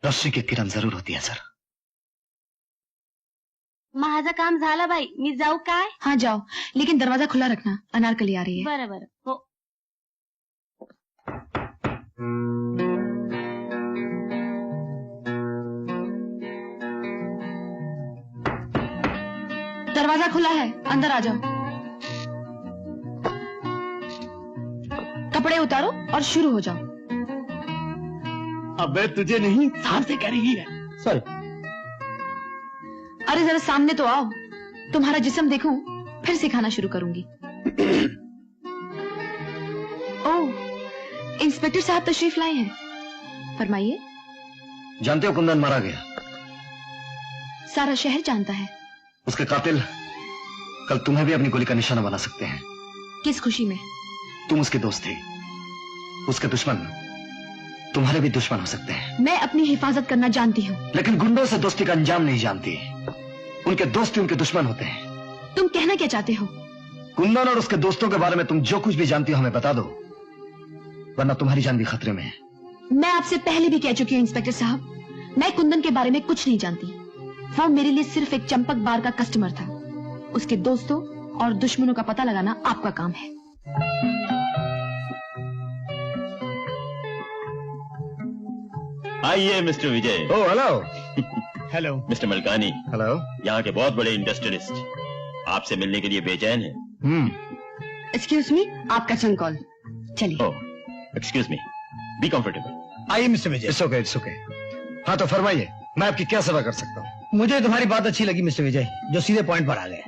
रोशनी की किरण जरूर होती है सर। माझं काम झालं बाई, मी जाऊ काय? हाँ जाओ, लेकिन दरवाजा खुला रखना, अनारकली आ रही है। बरं बरं, हो। दरवाजा खुला है, अंदर आ जाओ। कपड़े उतारो और शुरू हो जाओ। अबे तुझे नहीं, साहब से कह रही है। सॉरी। अरे जरा सामने तो आओ, तुम्हारा जिस्म देखूं, फिर सिखाना शुरू करूंगी। ओह, इंस्पेक्टर साहब तशरीफ लाए हैं, फरमाइए। जानते हो कुंदन मारा गया। सारा शहर जानता है। उसके कातिल कल तुम्हें भी अपनी गोली का निशाना बना सकते हैं। किस खुशी में? तुम उसके दोस्त थे, उसके दुश्मन तुम्हारे भी दुश्मन हो सकते हैं। मैं अपनी हिफाजत करना जानती हूँ, लेकिन गुंडों से दोस्ती का अंजाम नहीं जानती। उनके दोस्त ही उनके दुश्मन होते हैं। तुम कहना क्या चाहते हो? कुंदन और उसके दोस्तों के बारे में तुम जो कुछ भी जानती हो हमें बता दो, वरना तुम्हारी जान भी खतरे में है। मैं आपसे पहले भी कह चुकी हूँ इंस्पेक्टर साहब, मैं कुंदन के बारे में कुछ नहीं जानती। वो मेरे लिए सिर्फ एक चंपक बार का कस्टमर था। उसके दोस्तों और दुश्मनों का पता लगाना आपका काम है। आइए mister Vijay. Oh hello. Hello mister Malkani. Hello. यहाँ के बहुत बड़े इंडस्ट्रियलिस्ट आपसे मिलने के लिए बेचैन है। एक्सक्यूज मी, आपका सन कॉल। चलिए। ओह, एक्सक्यूज मी, बी कंफर्टेबल। आइए mister Vijay. It's okay, it's okay. हाँ तो फरमाइए, मैं आपकी क्या सेवा कर सकता हूँ? मुझे तुम्हारी बात अच्छी लगी मिस्टर विजय, जो सीधे पॉइंट पर आ गए।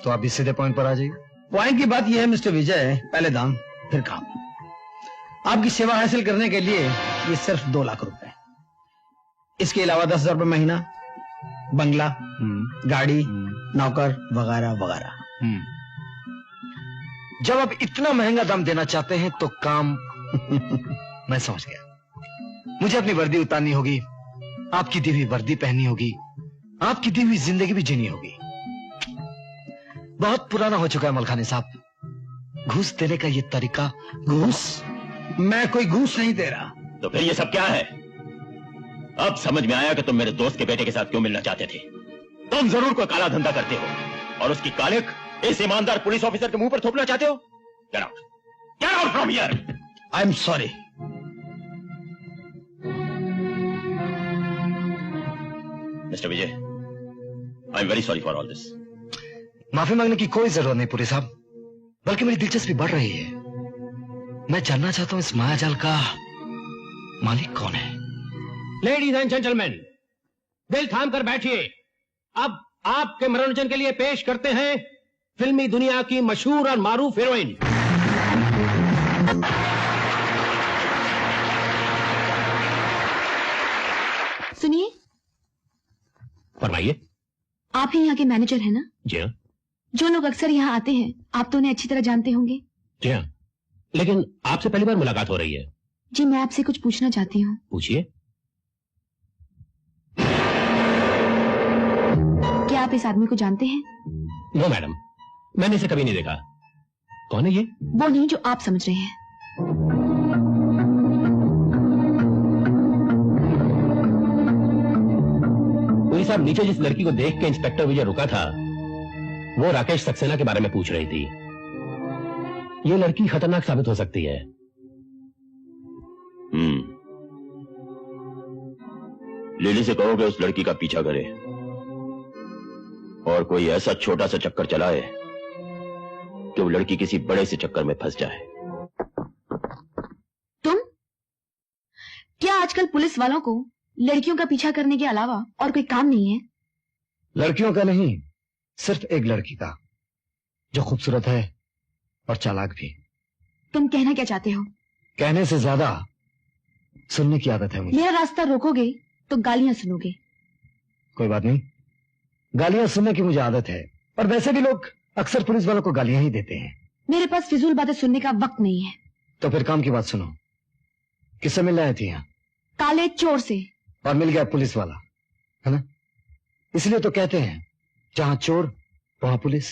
तो आप भी सीधे पॉइंट पर आ जाइए। पॉइंट की बात यह है मिस्टर विजय, पहले दाम फिर काम। आपकी सेवा हासिल करने के लिए ये सिर्फ 2 लाख रुपए, इसके अलावा 10,000 रुपए महीना, बंगला, गाड़ी, नौकर वगैरह वगैरह। जब आप इतना महंगा दाम देना चाहते हैं तो काम मैं समझ गया। मुझे अपनी वर्दी उतारनी होगी, आपकी दी हुई वर्दी पहननी होगी, आपकी दी हुई जिंदगी भी जीनी होगी। बहुत पुराना हो चुका है मलखानी साहब, घूस देने का ये तरीका। घूस? मैं कोई घूस नहीं दे रहा। तो फिर ये सब क्या है? अब समझ में आया कि तुम मेरे दोस्त के बेटे के साथ क्यों मिलना चाहते थे। तुम जरूर कोई काला धंधा करते हो और उसकी कालिक इस ईमानदार पुलिस ऑफिसर के मुंह पर थोपना चाहते हो। Get out! Get out from here! I'm sorry. Mister Vijay, I am very sorry for all this. माफी मांगने की कोई जरूरत नहीं पुलिस साहब, बल्कि मेरी दिलचस्पी बढ़ रही है। मैं जानना चाहता हूं इस मायाजाल का मालिक कौन है। लेडीज एंड जेंटलमैन, दिल थाम कर बैठिए। अब आपके मनोरंजन के लिए पेश करते हैं फिल्मी दुनिया की मशहूर और मारूफ हीरोइन। सुनिए। फरमाइए। आप ही यहाँ के मैनेजर हैं ना? जी हाँ। जो लोग अक्सर यहाँ आते हैं, आप तो उन्हें अच्छी तरह जानते होंगे। जी हाँ, लेकिन आपसे पहली बार मुलाकात हो रही है। जी, मैं आपसे कुछ पूछना चाहती हूँ। पूछिए। क्या आप इस आदमी को जानते हैं? नो मैडम, मैंने इसे कभी नहीं देखा। कौन है ये? वो नहीं जो आप समझ रहे हैं। पुलिस साहब, नीचे जिस लड़की को देख के इंस्पेक्टर विजय रुका था, वो राकेश सक्सेना के बारे में पूछ रही थी। ये लड़की खतरनाक साबित हो सकती है। लिली से कहो कि उस लड़की का पीछा करे और कोई ऐसा छोटा सा चक्कर चलाए कि वो लड़की किसी बड़े से चक्कर में फंस जाए। तुम? क्या आजकल पुलिस वालों को लड़कियों का पीछा करने के अलावा और कोई काम नहीं है? लड़कियों का नहीं, सिर्फ एक लड़की का, जो खूबसूरत है और चालाक भी। तुम कहना क्या चाहते हो? कहने से ज्यादा सुनने की आदत है मुझे। मेरा रास्ता रोकोगे तो गालियां सुनोगे। कोई बात नहीं, गालियां सुनने की मुझे आदत है, और वैसे भी लोग अक्सर पुलिस वालों को गालियां ही देते हैं। मेरे पास फिजूल बातें सुनने का वक्त नहीं है। तो फिर काम की बात सुनो। किससे मिलने आई थी यहाँ? काले चोर से। और मिल गया पुलिस वाला, है ना? इसलिए तो कहते हैं जहां चोर वहां पुलिस।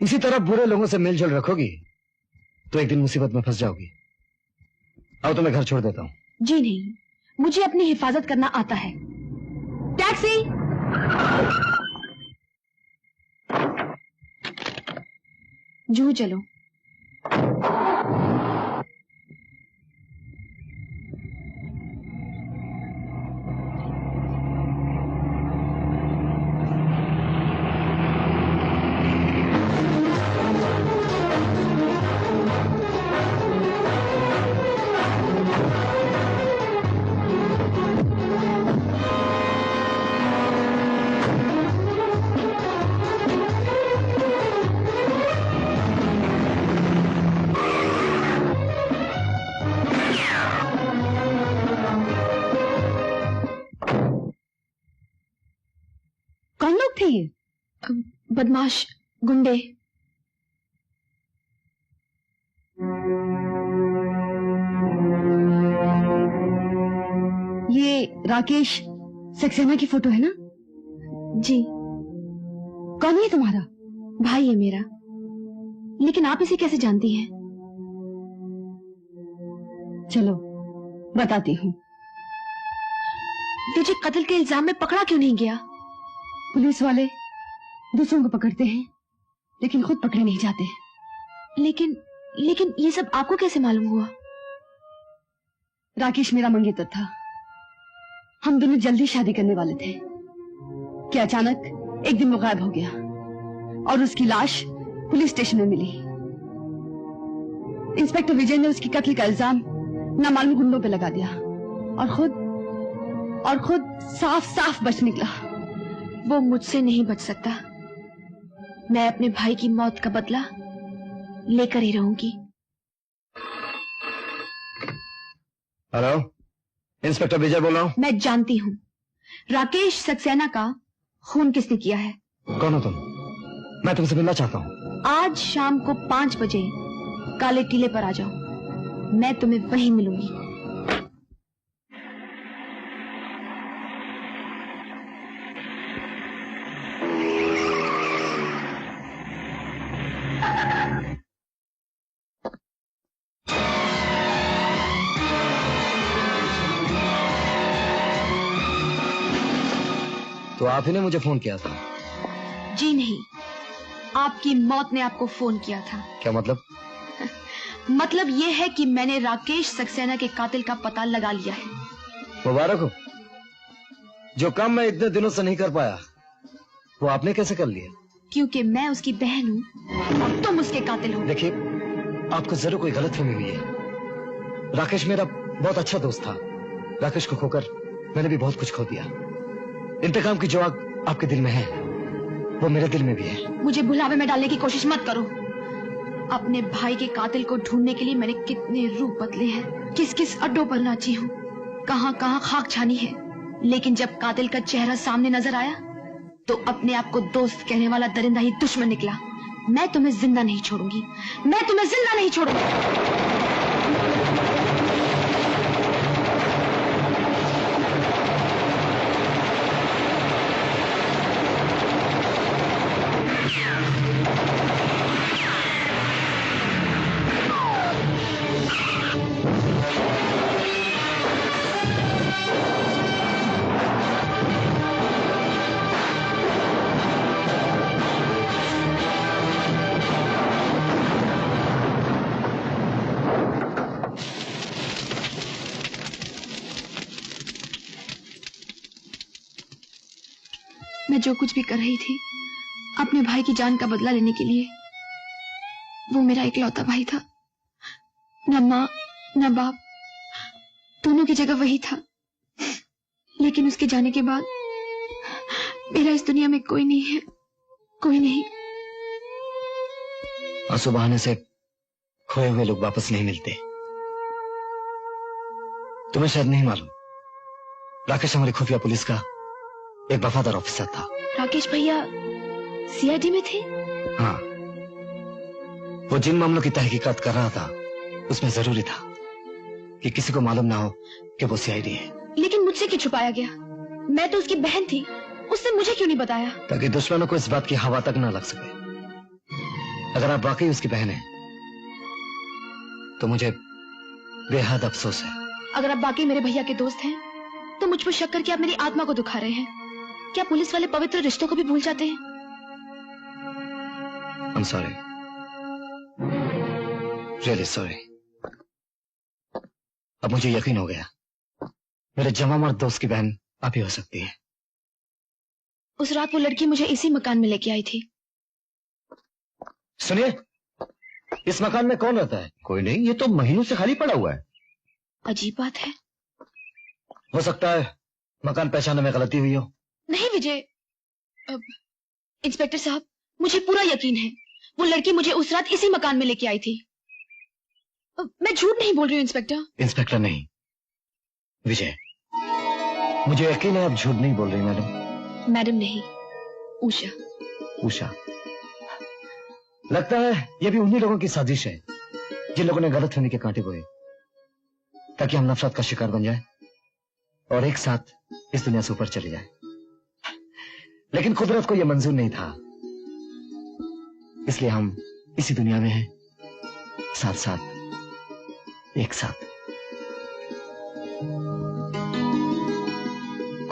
इसी तरह बुरे लोगों से मिलजुल रखोगी तो एक दिन मुसीबत में फंस जाओगी। अब तो मैं घर छोड़ देता हूँ। जी नहीं, मुझे अपनी हिफाजत करना आता है। टैक्सी! जूहू चलो। बदमाश गुंडे। ये राकेश सक्सेना की फोटो है ना? जी। कौन है तुम्हारा? भाई है मेरा। लेकिन आप इसे कैसे जानती हैं? चलो बताती हूँ। तुझे कत्ल के इल्जाम में पकड़ा क्यों नहीं गया? पुलिस वाले दूसरों को पकड़ते हैं लेकिन खुद पकड़े नहीं जाते। लेकिन ये सब आपको कैसे मालूम हुआ? राकेश मेरा मंगेतर था। हम दोनों जल्दी शादी करने वाले थे कि अचानक एक दिन वो गायब हो गया और उसकी लाश पुलिस स्टेशन में मिली। इंस्पेक्टर विजय ने उसकी कत्ल का इल्जाम नामालूम गुंडों पे लगा दिया और खुद साफ साफ बच निकला। वो मुझसे नहीं बच सकता। मैं अपने भाई की मौत का बदला लेकर ही रहूंगी। हेलो, इंस्पेक्टर विजय बोल रहा हूँ। मैं जानती हूँ राकेश सक्सेना का खून किसने किया है। कौन हो तुम? मैं तुमसे मिलना चाहता हूँ। आज शाम को 5 बजे काले टीले पर आ जाओ। मैं तुम्हें वहीं मिलूंगी। तो आप ही ने मुझे फोन किया था? जी नहीं, आपकी मौत ने आपको फोन किया था। क्या मतलब? मतलब ये है कि मैंने राकेश सक्सेना के कातिल का पता लगा लिया है। मुबारक हो। जो काम मैं इतने दिनों से नहीं कर पाया वो आपने कैसे कर लिया? क्योंकि मैं उसकी बहन हूँ और तुम उसके कातिल हो। देखिए, आपको जरूर कोई गलतफहमी हुई है। राकेश मेरा बहुत अच्छा दोस्त था। राकेश को खोकर मैंने भी बहुत कुछ खो दिया। इंतकाम की जो आग आपके दिल में है वो मेरे दिल में भी है। मुझे भुलावे में डालने की कोशिश मत करो। अपने भाई के कातिल को ढूंढने के लिए मैंने कितने रूप बदले हैं, किस किस अड्डों पर नाची हूँ, कहाँ कहाँ खाक छानी है। लेकिन जब कातिल का चेहरा सामने नजर आया तो अपने आप को दोस्त कहने वाला दरिंदा ही दुश्मन निकला। मैं तुम्हें जिंदा नहीं छोड़ूंगी। मैं तुम्हें जिंदा नहीं छोड़ूंगी। मैं जो कुछ भी कर रही थी अपने भाई की जान का बदला लेने के लिए। वो मेरा इकलौता भाई था। न माँ न बाप, दोनों की जगह वही था। लेकिन उसके जाने के बाद मेरा इस दुनिया में कोई नहीं है, कोई नहीं। आंसू बहाने से खोए हुए लोग वापस नहीं मिलते। तुम्हें शायद नहीं मालूम, राकेश हमारी खुफिया पुलिस का एक वफादार ऑफिसर था। राकेश भैया सीआईडी में थे? हाँ, वो जिन मामलों की तहकीकात कर रहा था उसमें जरूरी था कि किसी को मालूम ना हो कि वो सीआईडी है। लेकिन मुझसे क्यों छुपाया गया? मैं तो उसकी बहन थी, उसने मुझे क्यों नहीं बताया? ताकि दुश्मनों को इस बात की हवा तक ना लग सके। अगर आप वाकई उसकी बहन हैं तो मुझे बेहद अफसोस है। अगर आप वाकई मेरे भैया के दोस्त हैं तो मुझ पर शक करके आप मेरी आत्मा को दुखा रहे हैं। क्या पुलिस वाले पवित्र रिश्तों को भी भूल जाते हैं? I'm sorry. Really sorry. अब मुझे यकीन हो गया, मेरे जमा मर्द दोस्त की बहन आप ही हो सकती है। उस रात वो लड़की मुझे इसी मकान में लेके आई थी। सुनिए, इस मकान में कौन रहता है? कोई नहीं, ये तो महीनों से खाली पड़ा हुआ है। अजीब बात है। हो सकता है मकान पहचानने में गलती हुई हो। नहीं विजय, इंस्पेक्टर साहब, मुझे पूरा यकीन है वो लड़की मुझे उस रात इसी मकान में लेके आई थी। मैं झूठ नहीं बोल रही हूँ इंस्पेक्टर। इंस्पेक्टर नहीं, विजय, मुझे यकीन है आप झूठ नहीं बोल रही मैडम। मैडम नहीं, उषा। उषा, लगता है ये भी उन्हीं लोगों की साजिश है जिन लोगों ने गलतफहमी के कांटे बोए ताकि हम नफरत का शिकार बन जाए और एक साथ इस दुनिया से ऊपर चले जाए। लेकिन कुदरत को यह मंजूर नहीं था, इसलिए हम इसी दुनिया में हैं, साथ साथ, एक साथ।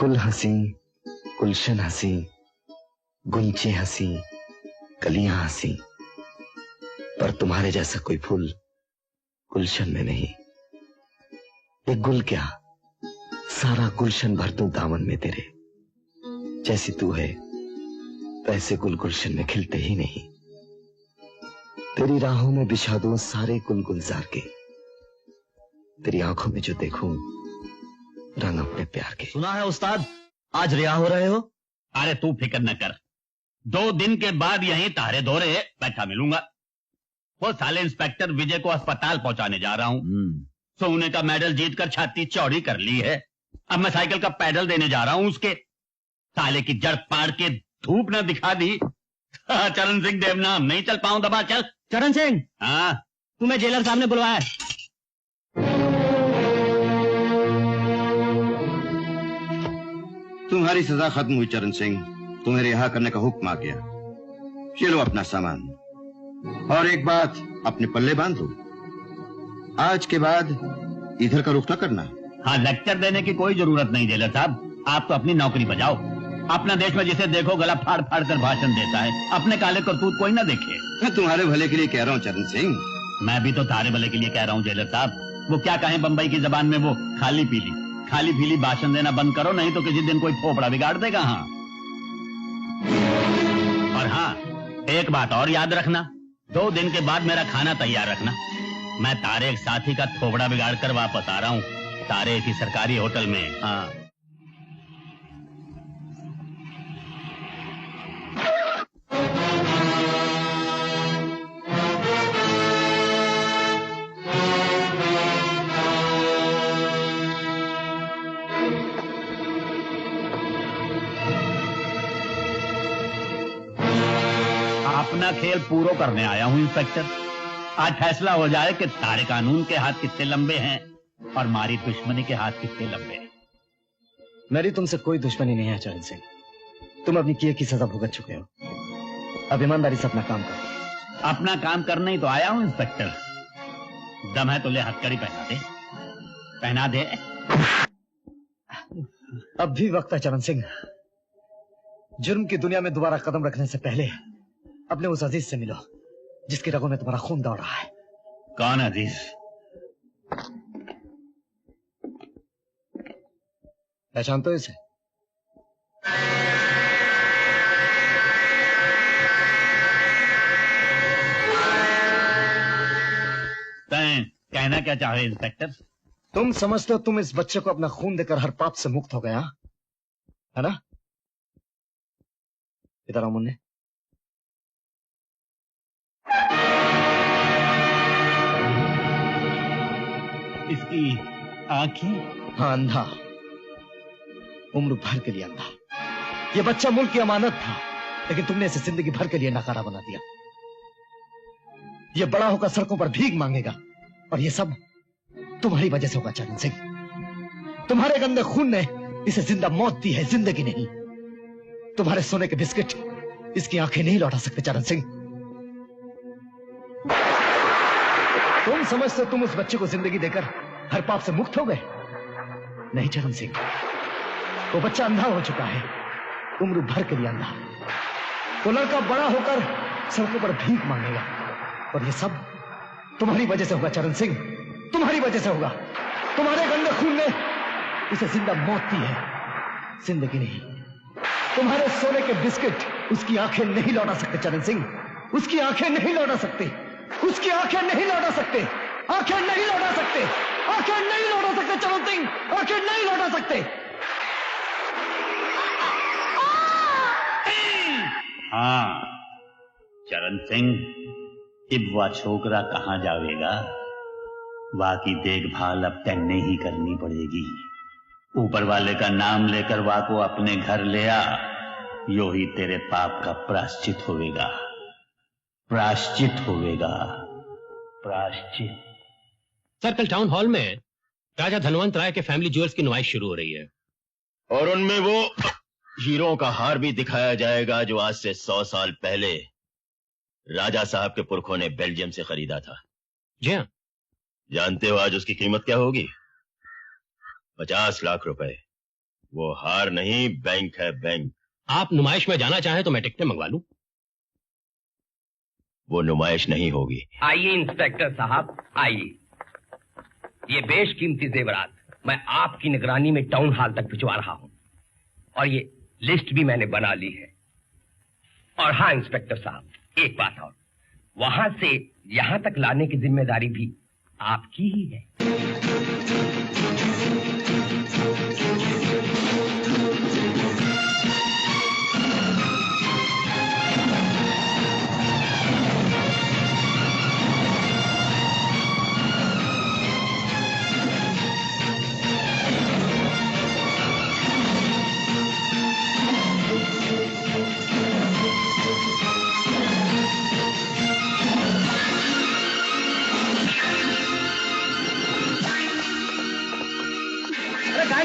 कुल हंसी, गुलशन हंसी, गुंचे हंसी, कलियां हंसी, पर तुम्हारे जैसा कोई फूल गुलशन में नहीं। एक गुल क्या, सारा गुलशन भर दूं दामन में तेरे। जैसी तू है वैसे गुल गुलशन में खिलते ही नहीं। तेरी राहों में बिछा दूं सारे गुल गुलजार के, तेरी आंखों में जो देखूं रंग अपने प्यार के। सुना है उस्ताद, आज रिहा हो रहे हो? अरे तू फिक्र न कर, 2 दिन के बाद यहीं तारे दोरे बैठा मिलूंगा। वो साले इंस्पेक्टर विजय को अस्पताल पहुंचाने जा रहा हूँ। सोने का मेडल जीतकर छाती चौड़ी कर ली है। अब मैं साइकिल का पैडल देने जा रहा हूँ उसके। साले की जड़ पाड़ के धूप न दिखा दी। चरण सिंह देवनाम, नहीं चल पाऊं, दबा चल। चरण सिंह, हाँ, तुम्हें जेलर साहब ने बुलवाया। तुम्हारी सजा खत्म हुई चरण सिंह, तुम्हें रिहा करने का हुक्म आ गया। चलो अपना सामान, और एक बात अपने पल्ले बांध लो, आज के बाद इधर का रुख न करना। हाँ, लेक्चर देने की कोई जरूरत नहीं जेलर साहब, आप तो अपनी नौकरी बजाओ। अपना देश में जिसे देखो गला फाड़ फाड़ कर भाषण देता है, अपने काले करतूत कोई ना देखे। मैं तुम्हारे भले के लिए कह रहा हूँ चरण सिंह। मैं भी तो तारे भले के लिए कह रहा हूँ जेलर साहब। वो क्या कहें बंबई की जबान में, वो खाली पीली भाषण देना बंद करो, नहीं तो किसी दिन कोई फोपड़ा बिगाड़ देगा। हाँ, और हाँ, एक बात और याद रखना, 2 दिन के बाद मेरा खाना तैयार रखना। मैं तारे एक साथी का थोबड़ा बिगाड़ कर वापस आ रहा हूँ, तारे की सरकारी होटल में। हाँ, अपना खेल पूरा करने आया हूँ इंस्पेक्टर। आज फैसला हो जाए कि तारे कानून के हाथ कितने लंबे हैं और हमारी दुश्मनी के हाथ कितने लंबे हैं। मेरी तुमसे कोई दुश्मनी नहीं है चरण सिंह, तुम अपनी किए की सजा भुगत चुके हो। अब ईमानदारी से अपना काम करो। अपना काम करने ही तो आया हूँ इंस्पेक्टर। दम है तो ले हथकड़ी पहना दे। अब भी वक्त है चरण सिंह, जुर्म की दुनिया में दोबारा कदम रखने से पहले अपने उस अजीज से मिलो जिसकी रगों में तुम्हारा खून दौड़ रहा है। कौन अजीज? पहचानते हो इसे? कहना क्या चाहे इंस्पेक्टर? तुम समझते हो तुम इस बच्चे को अपना खून देकर हर पाप से मुक्त हो गया, है ना? इधर आओ मुन्ने। इसकी आंखें? हाँ, अंधा, उम्र भर के लिए अंधा। ये बच्चा मुल्क की अमानत था, लेकिन तुमने इसे जिंदगी भर के लिए नकारा बना दिया। ये बड़ा होकर सड़कों पर भीख मांगेगा, और ये सब तुम्हारी वजह से होगा चरण सिंह। तुम्हारे गंदे खून ने इसे जिंदा मौत दी है, जिंदगी नहीं। तुम्हारे सोने के बिस्किट इसकी आंखें नहीं लौटा सकते चरण सिंह। तुम समझते हो तुम उस बच्चे को जिंदगी देकर हर पाप से मुक्त हो गए? नहीं चरण सिंह, वो बच्चा अंधा हो चुका है, उम्र भर के लिए अंधा। वो लड़का बड़ा होकर सड़कों पर भीख मांगेगा, और ये सब तुम्हारी वजह से होगा चरण सिंह, तुम्हारी वजह से होगा। तुम्हारे गंदे खून ने उसे जिंदा मौत दी है, जिंदगी नहीं। तुम्हारे सोने के बिस्किट उसकी आंखें नहीं लौटा सकते चरण सिंह, उसकी आंखें नहीं लौटा सकते, उसकी आंखें नहीं लौटा सकते, आंखें नहीं लौटा सकते, आंखें नहीं लौटा सकते चरण सिंह, आंखें नहीं लौटा सकते। हाँ चरण सिंह, अब वह छोकरा कहाँ जावेगा? वाकी देखभाल अब तन्ने ही करनी पड़ेगी। ऊपर वाले का नाम लेकर वा को अपने घर ले आ, यो ही तेरे पाप का प्रायश्चित होवेगा, प्रायश्चित होवेगा, प्रायश्चित। सर, कल टाउन हॉल में राजा धनवंत राय के फैमिली ज्वेल्स की नुमाइश शुरू हो रही है, और उनमें वो हीरों का हार भी दिखाया जाएगा जो आज से 100 साल पहले राजा साहब के पुरखों ने बेल्जियम से खरीदा था। जी हाँ। जानते हो आज उसकी कीमत क्या होगी? 50 लाख रुपए। वो हार नहीं, बैंक है, बैंक। आप नुमाइश में जाना चाहें तो मैं टिकटें मंगवा लूं। वो नुमाइश नहीं होगी। आइए इंस्पेक्टर साहब, आइए। ये बेशकीमती जेवरात मैं आपकी निगरानी में टाउन हॉल तक भिजवा रहा हूं, और ये लिस्ट भी मैंने बना ली है। और हाँ इंस्पेक्टर साहब, एक बात और, वहां से यहां तक लाने की जिम्मेदारी भी आपकी ही है।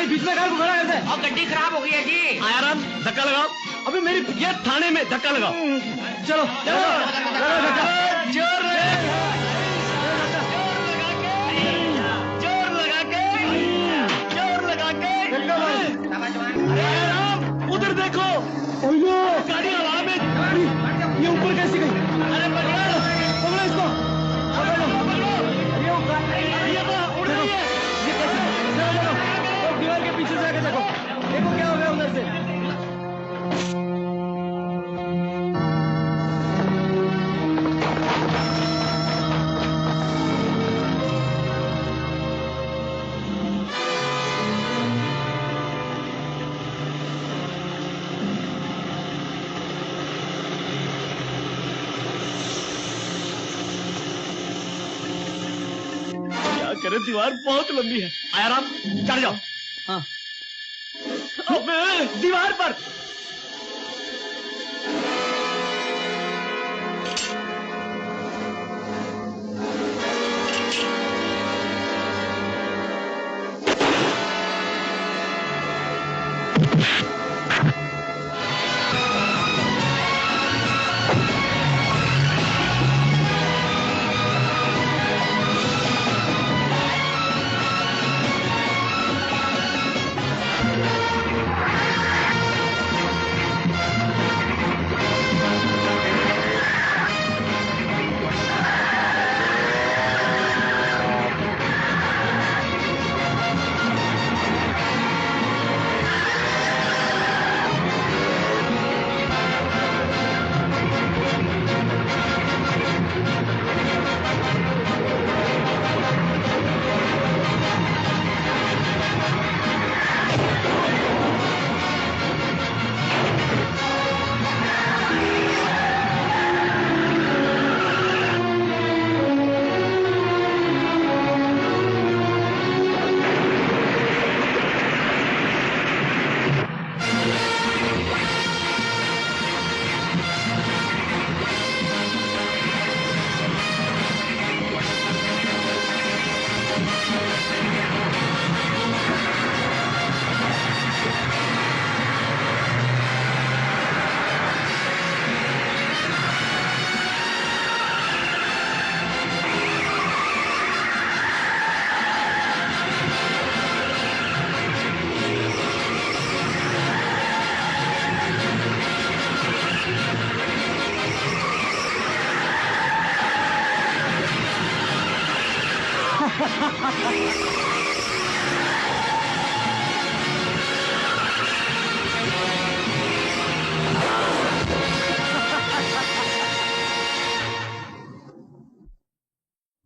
बीच में गाड़ी खड़ा है और गड्डी खराब हो गई है जी। आराम, धक्का लगाओ। अबे मेरी ये थाने में धक्का लगाओ। चलो चलो जोर लगा के अरे आराम, उधर देखो। गाड़ी हवा में, ये ऊपर कैसी गई? अरे पकड़ो इसको, ये उड़ रही है। ये कैसे? दीवार के पीछे से आके देखो, देखो क्या हो गया उधर से। क्या करे, दीवार बहुत लंबी है। आराम, चढ़ जाओ। हाँ, अबे दीवार पर।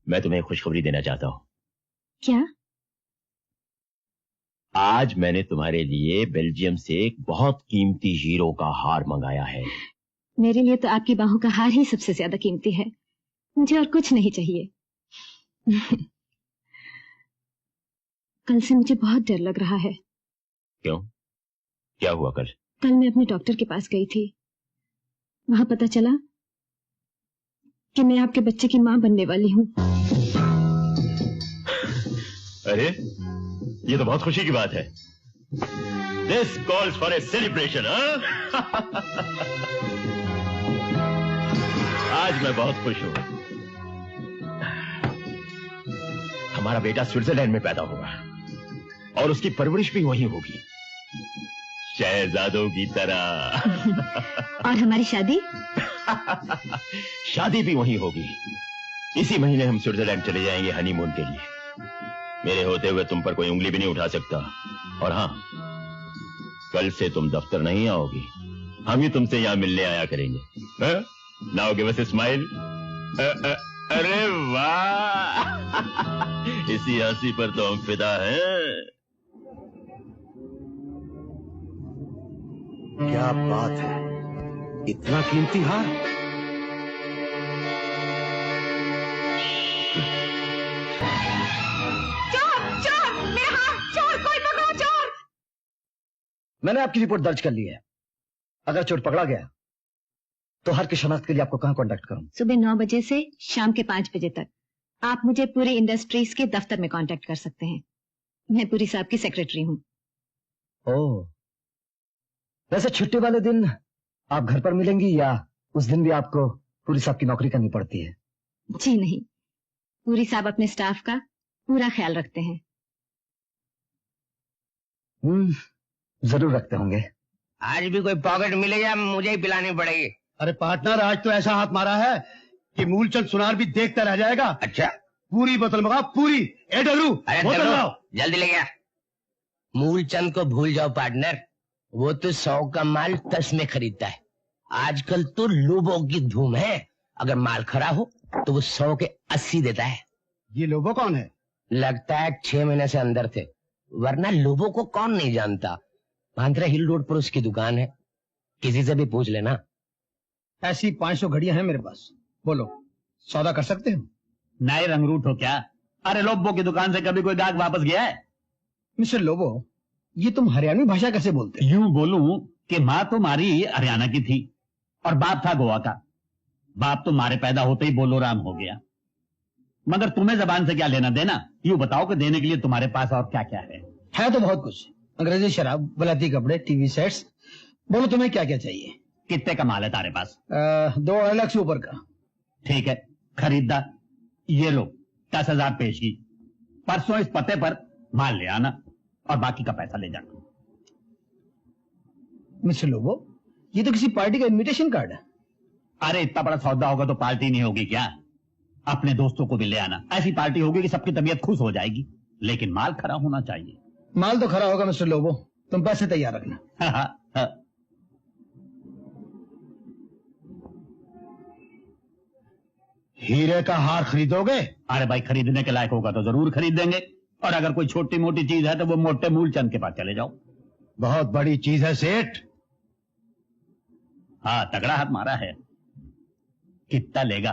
मैं तुम्हें खुशखबरी देना चाहता हूँ। क्या? आज मैंने तुम्हारे लिए बेल्जियम से एक बहुत कीमती हीरो का हार मंगाया है। मेरे लिए तो आपकी बाहों का हार ही सबसे ज्यादा कीमती है। मुझे और कुछ नहीं चाहिए। कल से मुझे बहुत डर लग रहा है। क्यों? क्या हुआ कल? कल मैं अपने डॉक्टर के पास गई थी। वहां पता चला कि मैं आपके बच्चे की मां बनने वाली हूँ। अरे, ये तो बहुत खुशी की बात है। This calls for a celebration, हाँ? आज मैं बहुत खुश हूँ। हमारा बेटा स्विट्जरलैंड में पैदा होगा और उसकी परवरिश भी वहीं होगी, शहजादों की तरह। और हमारी शादी? शादी भी वहीं होगी। इसी महीने हम स्विट्जरलैंड चले जाएंगे हनीमून के लिए। मेरे होते हुए तुम पर कोई उंगली भी नहीं उठा सकता। और हाँ, कल से तुम दफ्तर नहीं आओगी, हम ही तुमसे यहाँ मिलने आया करेंगे। Now give us a smile. अरे वाह, इसी हंसी पर तो हम फिदा हैं। क्या बात है, इतना कीमती हार? मैंने आपकी रिपोर्ट दर्ज कर ली है। अगर चोर पकड़ा गया तो हर की शनाख्त के लिए आपको कहां कांटेक्ट करूं? सुबह 9 बजे से शाम के 5 बजे तक आप मुझे पूरी इंडस्ट्रीज के दफ्तर में कांटेक्ट कर सकते हैं। मैं पूरी साहब की सेक्रेटरी हूँ। ओह, वैसे छुट्टी वाले दिन आप घर पर मिलेंगी या उस दिन भी आपको पूरी साहब की नौकरी करनी पड़ती है? जी नहीं, पूरी साहब अपने स्टाफ का पूरा ख्याल रखते हैं। जरूर रखते होंगे। आज भी कोई पॉकेट मिलेगा, मुझे ही पिलानी पड़ेगी। अरे पार्टनर, आज तो ऐसा हाथ मारा है कि मूलचंद सुनार भी देखता रह जाएगा। अच्छा, पूरी बोतल मंगा, पूरी। ए डल्लू, बोतल लाओ। जल्दी ले गया। मूलचंद को भूल जाओ पार्टनर, वो तो 100 का माल 10 में खरीदता है। आजकल तो लोबो की धूम है, अगर माल खरा हो तो वो 100 के 80 देता है। ये लोबो कौन है? लगता है 6 महीने से अंदर थे, वरना लोबो को कौन नहीं जानता। भांतरा हिल रोड पर उसकी दुकान है, किसी से भी पूछ लेना। ऐसी 500 घड़ियां हैं मेरे पास, बोलो सौदा कर सकते हो? नए रंगरूट हो क्या? अरे लोबो की दुकान से कभी कोई गाहक वापस गया है? मिस्टर लोबो, ये तुम हरियाणवी भाषा कैसे बोलते? यूं बोलूं कि माँ तो मारी हरियाणा की थी और बाप था गोवा का। बाप तो मारे पैदा होते ही बोलो राम हो गया। मगर तुम्हें जबान से क्या लेना देना? यूं बताओ कि देने के लिए तुम्हारे पास और क्या क्या है तो बहुत कुछ, अंग्रेजी शराब, बलाती कपड़े, टीवी सेट्स। बोलो तुम्हें क्या क्या चाहिए? कितने का माल है तारे पास? 2-2.5 लाख से ऊपर का। ठीक है, खरीदा। ये लो 10,000 पेशगी। परसों इस पते पर माल ले आना और बाकी का पैसा ले जाना। मिस्टर लोबो, ये तो किसी पार्टी का इनविटेशन कार्ड है। अरे इतना बड़ा सौदा होगा तो पार्टी नहीं होगी क्या? अपने दोस्तों को भी ले आना। ऐसी पार्टी होगी कि सबकी तबीयत खुश हो जाएगी, लेकिन माल खरा होना चाहिए। माल तो खरा होगा मिस्टर लोबो, तुम पैसे तैयार रखना। हीरे का हार खरीदोगे? अरे भाई, खरीदने के लायक होगा तो जरूर खरीदेंगे, और अगर कोई छोटी मोटी चीज है तो वो मोटे मूलचंद के पास चले जाओ। बहुत बड़ी चीज है सेठ। हाँ, तगड़ा हाथ मारा है। कितना लेगा?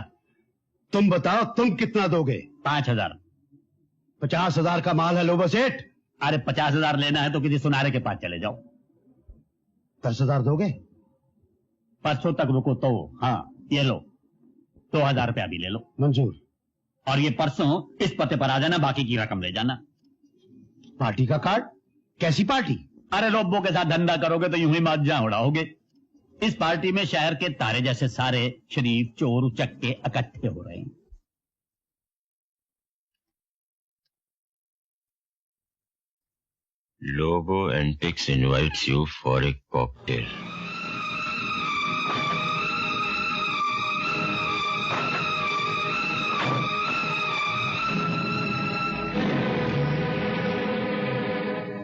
तुम बताओ, तुम कितना दोगे? 5,000। 50,000 का माल है लोबो सेठ। अरे 50,000 लेना है तो किसी सुनारे के पास चले जाओ। 10,000 दोगे? परसों तक रुको तो। हाँ, ये लो 2,000 रुपया भी ले लो। मंजूर। और ये परसों इस पते पर आ जाना, बाकी की रकम ले जाना। पार्टी का कार्ड? कैसी पार्टी? अरे लोबो के साथ धंधा करोगे तो यूं ही मौजा उड़ाओगे। इस पार्टी में शहर के तारे जैसे सारे शरीफ, चोर, उचक्के इकट्ठे हो रहे हैं। Lobo Antiques invites you for a cocktail.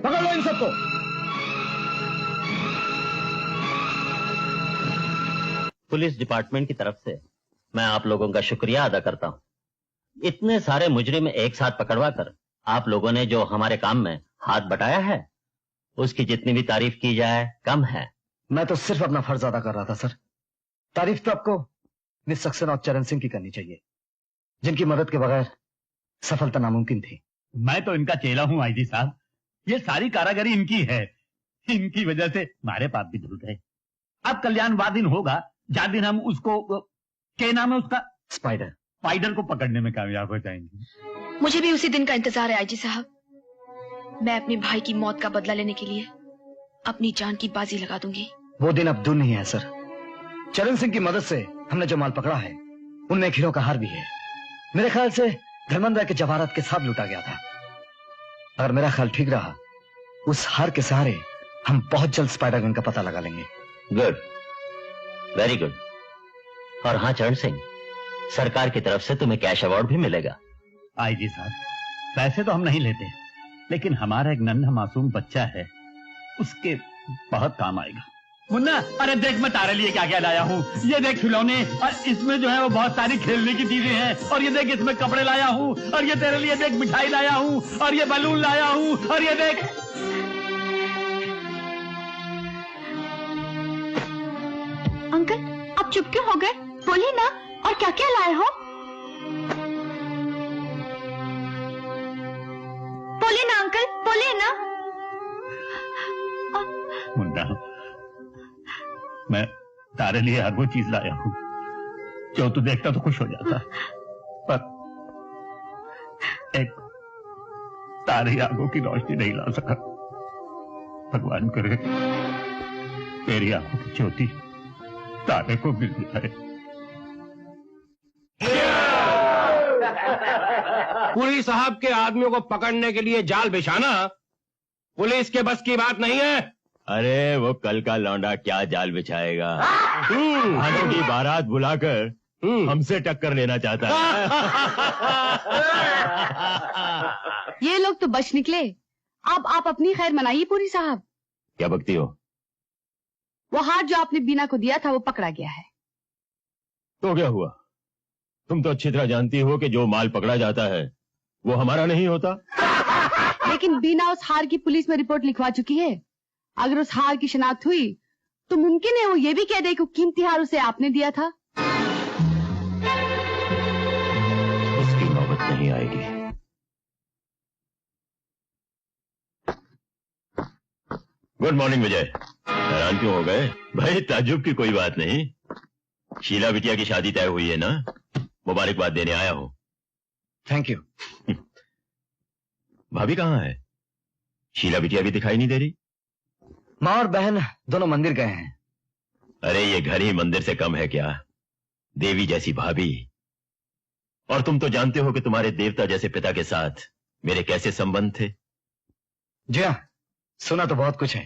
पकड़ लो इन सबको। पुलिस डिपार्टमेंट की तरफ से मैं आप लोगों का शुक्रिया अदा करता हूं। इतने सारे मुजरिम एक साथ पकड़वा कर आप लोगों ने जो हमारे काम में हाथ बटाया है, उसकी जितनी भी तारीफ की जाए कम है। मैं तो सिर्फ अपना फर्ज अदा कर रहा था सर। तारीफ तो आपको मिस सक्सेना और चरण सिंह की करनी चाहिए, जिनकी मदद के बगैर सफलता नामुमकिन थी। मैं तो इनका चेला हूं आईजी साहब, ये सारी कारागरी इनकी है। इनकी वजह से हमारे पाप भी धुल गए। अब कल्याण वाद दिन होगा जहाँ दिन हम उसको, क्या नाम है उसका, स्पाइडर को पकड़ने में कामयाब हो जाएंगे। मुझे भी उसी दिन का इंतजार है आईजी साहब। मैं अपने भाई की मौत का बदला लेने के लिए अपनी जान की बाजी लगा दूंगी। वो दिन अब दूर नहीं है सर। चरण सिंह की मदद से हमने जो माल पकड़ा है उनमें एक हीरो का हार भी है। मेरे ख्याल से धर्मेंद्र राय के जवाहरात के साथ लूटा गया था। अगर मेरा ख्याल ठीक रहा, उस हार के सहारे हम बहुत जल्द स्पाइडरमैन का पता लगा लेंगे। Good, very good. और हाँ चरण सिंह, सरकार की तरफ से तुम्हें कैश अवार्ड भी मिलेगा। आईजी साहब, पैसे तो हम नहीं लेते, लेकिन हमारा एक नन्हा मासूम बच्चा है, उसके बहुत काम आएगा। मुन्ना, अरे देख मैं तारे लिए क्या क्या लाया हूँ। ये देख खिलौने, और इसमें जो है वो बहुत सारी खेलने की चीजें हैं। और ये देख इसमें कपड़े लाया हूँ, और ये तेरे लिए देख मिठाई लाया हूँ, और ये बलून लाया हूँ, और ये देख। अंकल, आप चुप क्यों हो गए? बोलिए ना, और क्या क्या लाए हो? बोलिए ना अंकल, बोलिए ना। मुन्ना, मैं तारे लिए हर वो चीज लाया हूँ जो तू देखता तो खुश हो जाता, पर एक तारे आंखों की रोशनी नहीं ला सका। भगवान करे तेरी आंखों की ज्योति तारे को मिल जाए। पुलिस साहब के आदमियों को पकड़ने के लिए जाल बिछाना पुलिस के बस की बात नहीं है। अरे वो कल का लौंडा क्या जाल बिछाएगा? भाइयों की बारात बुलाकर हमसे टक्कर लेना चाहता है। ये लोग तो बच निकले। अब आप अपनी खैर मनाइए पूरी साहब। क्या बकती हो? वो हार जो आपने बीना को दिया था वो पकड़ा गया है। तो क्या हुआ? तुम तो अच्छी तरह जानती हो कि जो माल पकड़ा जाता है वो हमारा नहीं होता। लेकिन बीना उस हार की पुलिस में रिपोर्ट लिखवा चुकी है। अगर उस हार की शिनाख्त हुई तो मुमकिन है वो ये भी कह दे कि कीमती हार उसे आपने दिया था। उसकी नौबत नहीं आएगी। गुड मॉर्निंग विजय। हैरान क्यों हो गए? भाई ताज्जुब की कोई बात नहीं। शीला बिटिया की शादी तय हुई है ना, मुबारकबाद देने आया हूं। Thank you. भाभी कहाँ है? शीला बिटिया भी दिखाई नहीं दे रही। माँ और बहन दोनों मंदिर गए हैं। अरे ये घर ही मंदिर से कम है क्या? देवी जैसी भाभी। और तुम तो जानते हो कि तुम्हारे देवता जैसे पिता के साथ मेरे कैसे संबंध थे। जी हाँ, सुना तो बहुत कुछ है।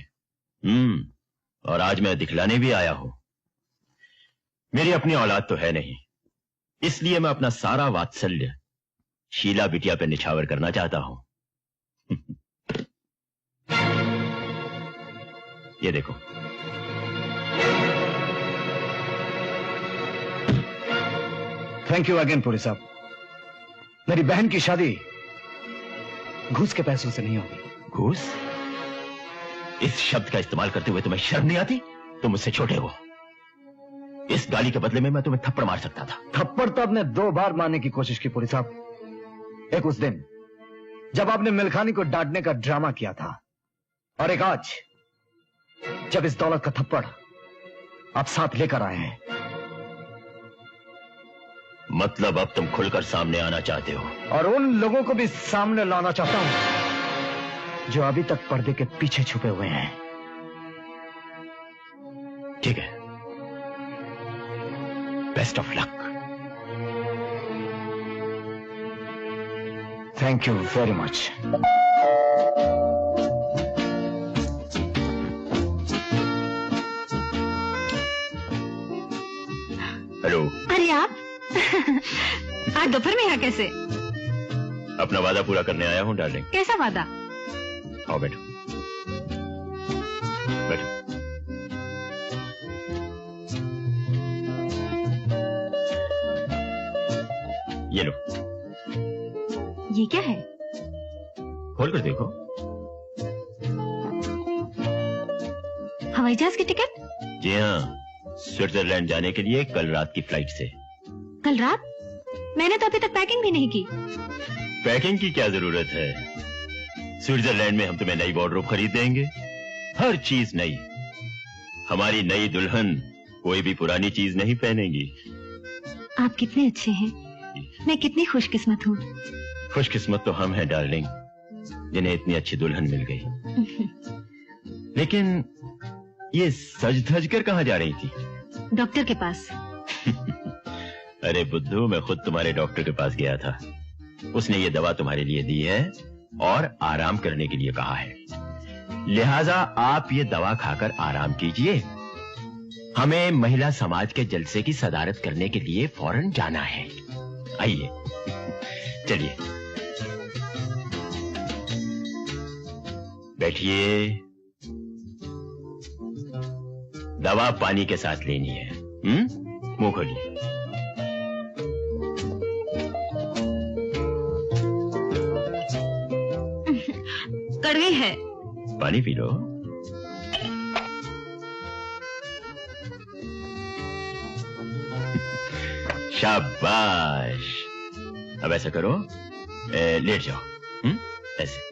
और आज मैं दिखलाने भी आया हूं। मेरी अपनी औलाद तो है नहीं, इसलिए मैं अपना सारा वात्सल्य शीला बिटिया पे निछावर करना चाहता हूं। ये देखो। थैंक यू अगेन पुरी साहब। मेरी बहन की शादी घूस के पैसों से नहीं होगी। घूस? इस शब्द का इस्तेमाल करते हुए तुम्हें शर्म नहीं आती? तुम मुझसे छोटे हो। इस गाली के बदले में मैं तुम्हें थप्पड़ मार सकता था। थप्पड़ तो आपने 2 बार मारने की कोशिश की पुरी साहब। एक उस दिन जब आपने मिल्खानी को डांटने का ड्रामा किया था, और एक आज जब इस दौलत का थप्पड़ आप साथ लेकर आए हैं। मतलब अब तुम खुलकर सामने आना चाहते हो? और उन लोगों को भी सामने लाना चाहता हूं जो अभी तक पर्दे के पीछे छुपे हुए हैं। ठीक है, best of luck. Thank you very much. Hello. अरे आप आज दोपहर में यहाँ कैसे? अपना वादा पूरा करने आया हूँ डार्लिंग। कैसा वादा? आओ बैठो बैठो। ये लो ये क्या है? खोल कर देखो। हवाई जहाज की टिकट? जी हाँ, स्विट्जरलैंड जाने के लिए कल रात की फ्लाइट से। कल रात? मैंने तो अभी तक पैकिंग भी नहीं की। पैकिंग की क्या जरूरत है? स्विट्जरलैंड में हम तुम्हें नई वार्डरोब खरीद देंगे, हर चीज नई। हमारी नई दुल्हन कोई भी पुरानी चीज नहीं पहनेगी। आप कितने अच्छे हैं, मैं कितनी खुशकिस्मत हूँ। खुशकिस्मत तो हम हैं डार्लिंग, जिन्हें इतनी अच्छी दुल्हन मिल गई। लेकिन ये सज धज कर कहाँ जा रही थी? डॉक्टर के पास। अरे बुद्धू, मैं खुद तुम्हारे डॉक्टर के पास गया था। उसने ये दवा तुम्हारे लिए दी है और आराम करने के लिए कहा है। लिहाजा आप ये दवा खाकर आराम कीजिए। हमें महिला समाज के जलसे की सदारत करने के लिए फौरन जाना है। आइए, चलिए बैठिए। दवा पानी के साथ लेनी है। मुंह खोलिए। कड़वी है। पानी पी लो। शाबाश। अब ऐसा करो, लेट जाओ। ऐसे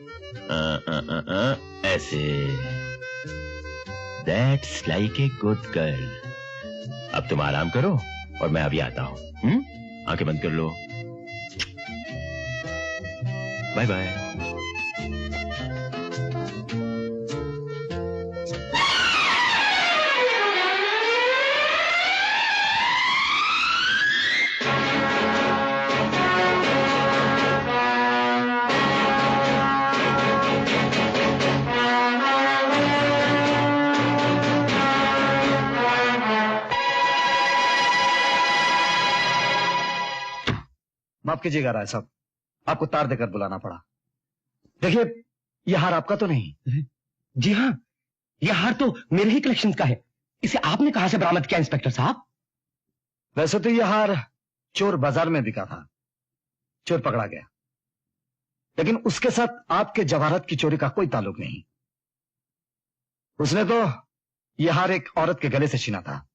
ऐसे। That's like a good girl। अब तुम आराम करो और मैं अभी आता हूं। आंखें बंद कर लो। Bye bye. माफ कीजिएगा राय साहब, आपको तार देकर बुलाना पड़ा। देखिए, यह हार आपका तो नहीं? जी हाँ, यह हार तो मेरे ही कलेक्शन का है। इसे आपने कहां से बरामद किया इंस्पेक्टर साहब? वैसे तो यह हार चोर बाजार में बिका था, चोर पकड़ा गया, लेकिन उसके साथ आपके जवाहरात की चोरी का कोई ताल्लुक नहीं। उसने तो यह हार एक औरत के गले से छीना था।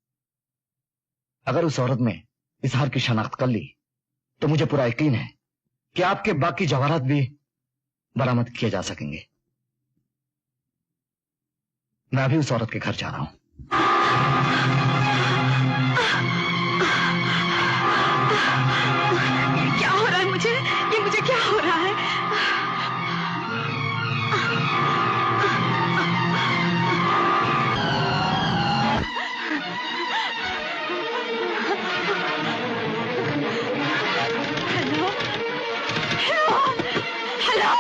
अगर उस औरत ने इस हार की शनाख्त कर ली तो मुझे पूरा यकीन है कि आपके बाकी जवाहरात भी बरामद किए जा सकेंगे। मैं अभी उस औरत के घर जा रहा हूं। क्या हो रहा है मुझे? ये मुझे क्या हो रहा है? हेलो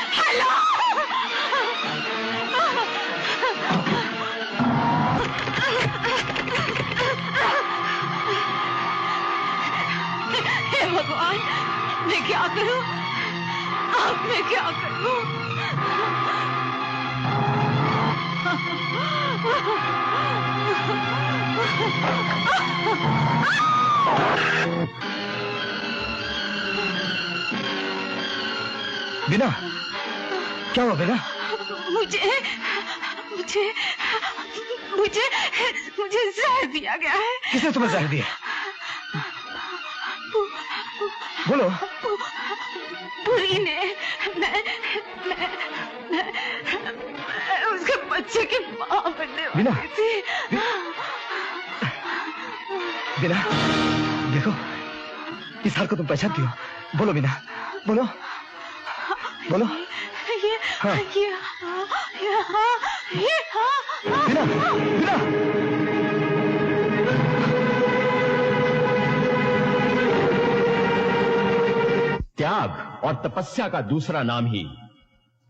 हेलो हे भगवान, मैं क्या करूं? अब मैं क्या करूं? बिना, क्या हुआ बिना? मुझे मुझे मुझे मुझे जहर दिया गया है। किसने तुम्हें जहर दिया? बोलो। बुरी ने। मैं उसके बच्चे की माँ बनने वाली थी। बिना, देखो, इस हार को तुम पहचानती हो? बोलो बिना, बोलो बोलो। ये हाँ। ये बिना, बिना। त्याग और तपस्या का दूसरा नाम ही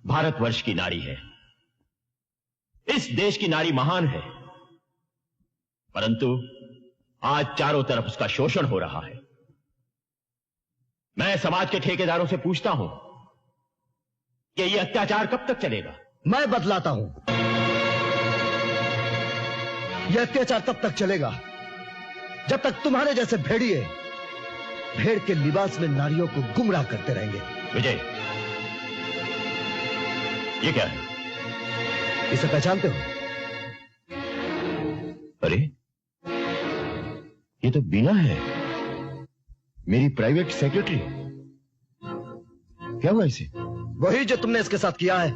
भारतवर्ष की नारी है। इस देश की नारी महान है, परंतु आज चारों तरफ उसका शोषण हो रहा है। मैं समाज के ठेकेदारों से पूछता हूं कि यह अत्याचार कब तक चलेगा? मैं बतलाता हूं। यह अत्याचार तब तक चलेगा जब तक तुम्हारे जैसे भेड़िए भेड़ के लिबास में नारियों को गुमराह करते रहेंगे। विजय, ये क्या है? इसे पहचानते हो? अरे ये तो बीना है, मेरी प्राइवेट सेक्रेटरी। क्या हुआ इसे? वही जो तुमने इसके साथ किया है।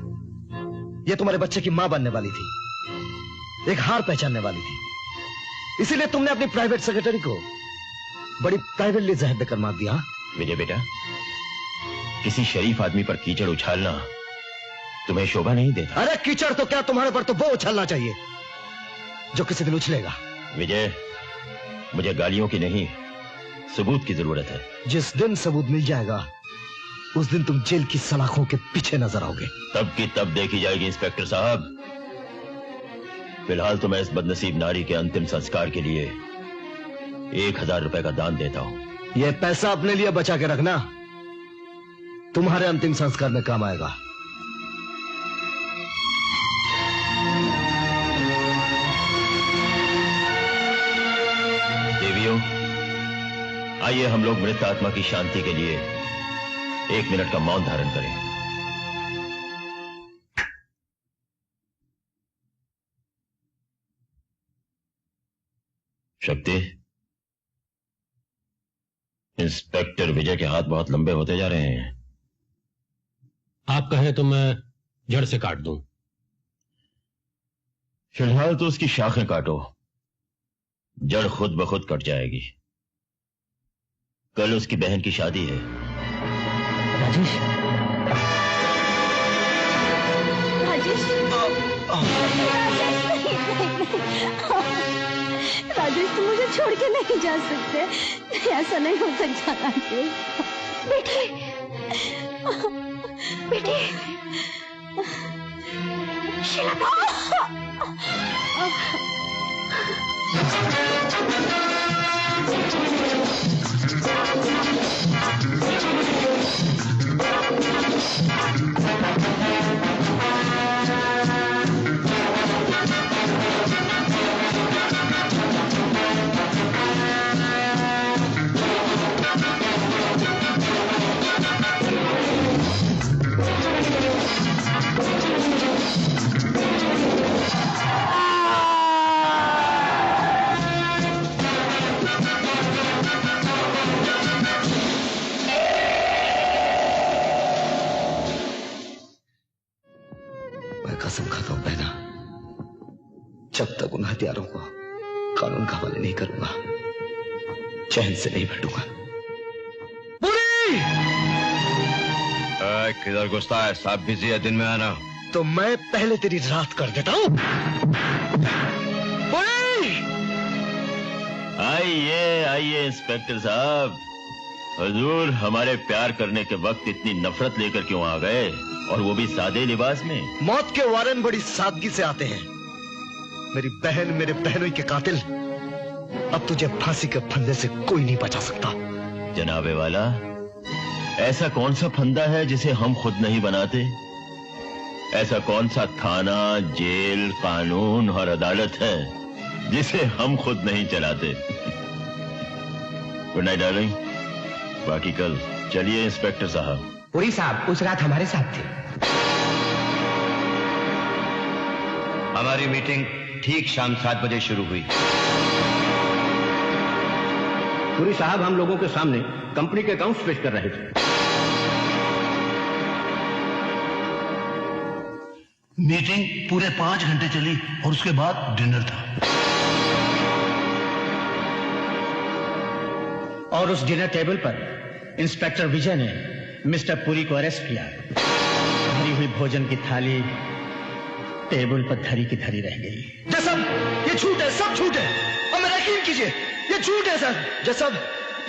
ये तुम्हारे बच्चे की मां बनने वाली थी, एक हार पहचानने वाली थी, इसीलिए तुमने अपनी प्राइवेट सेक्रेटरी को बड़ी प्राइवेटली जहर देकर मार दिया। विजय बेटा, किसी शरीफ आदमी पर कीचड़ उछालना तुम्हें शोभा नहीं देता। अरे कीचड़ तो क्या, तुम्हारे पर तो वो उछलना चाहिए जो किसी दिन उछलेगा। विजय, मुझे गालियों की नहीं, सबूत की जरूरत है। जिस दिन सबूत मिल जाएगा उस दिन तुम जेल की सलाखों के पीछे नजर आओगे। तब की तब देखी जाएगी इंस्पेक्टर साहब। फिलहाल तो मैं इस बदनसीब नारी के अंतिम संस्कार के लिए 1000 रुपए का दान देता हूं। यह पैसा अपने लिए बचा के रखना, तुम्हारे अंतिम संस्कार में काम आएगा। देवियों, आइए हम लोग मृत आत्मा की शांति के लिए 1 मिनट का मौन धारण करें। शक्ति, इंस्पेक्टर विजय के हाथ बहुत लंबे होते जा रहे हैं। आप कहें तो मैं जड़ से काट दूं। फिलहाल तो उसकी शाखें काटो, जड़ खुद ब खुद कट जाएगी। कल उसकी बहन की शादी है। राजेश, राजेश, राजेश, तुम मुझे छोड़ के नहीं जा सकते। ऐसा नहीं हो सकता राजेश। बेटे, बेटे, शीला, कसम खाता हूं बहना, जब तक उन हथियारों को कानून के हवाले नहीं करूंगा, चैन से नहीं बैठूंगा। किधर घुसता है? साहब बिजी है, दिन में आना। तो मैं पहले तेरी रात कर देता हूं। आइए आइए इंस्पेक्टर साहब, हुजूर हमारे प्यार करने के वक्त इतनी नफरत लेकर क्यों आ गए, और वो भी सादे लिबास में? मौत के वारन बड़ी सादगी से आते हैं। मेरी बहन, मेरे बहनों के कातिल, अब तुझे फांसी के फंदे से कोई नहीं बचा सकता। जनाबे वाला, ऐसा कौन सा फंदा है जिसे हम खुद नहीं बनाते? ऐसा कौन सा थाना, जेल, कानून और अदालत है जिसे हम खुद नहीं चलाते? गुड नाइट डार्लिंग, बाकी कल। चलिए इंस्पेक्टर साहब। पुरी साहब उस रात हमारे साथ थे। हमारी मीटिंग ठीक शाम 7 बजे शुरू हुई। पुरी साहब हम लोगों के सामने कंपनी के अकाउंट्स पेश कर रहे थे। मीटिंग पूरे 5 घंटे चली और उसके बाद डिनर था। और उस डिनर टेबल पर इंस्पेक्टर विजय ने मिस्टर पुरी को अरेस्ट किया। भरी हुई भोजन की थाली टेबल पर धरी की धरी रह गई। जसब, ये झूठ है, सब झूठ है, और मेरा यकीन कीजिए ये झूठ है सर। जसब,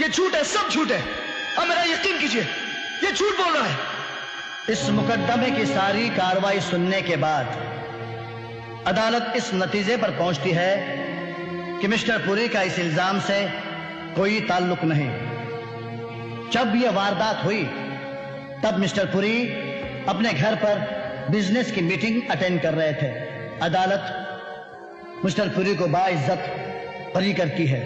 ये झूठ है, सब झूठ है, और मेरा यकीन कीजिए ये झूठ बोल रहा है। इस मुकदमे की सारी कार्रवाई सुनने के बाद अदालत इस नतीजे पर पहुंचती है कि मिस्टर पुरी का इस इल्जाम से कोई ताल्लुक नहीं। जब यह वारदात हुई तब मिस्टर पुरी अपने घर पर बिजनेस की मीटिंग अटेंड कर रहे थे। अदालत मिस्टर पुरी को बाइज्जत बरी करती है।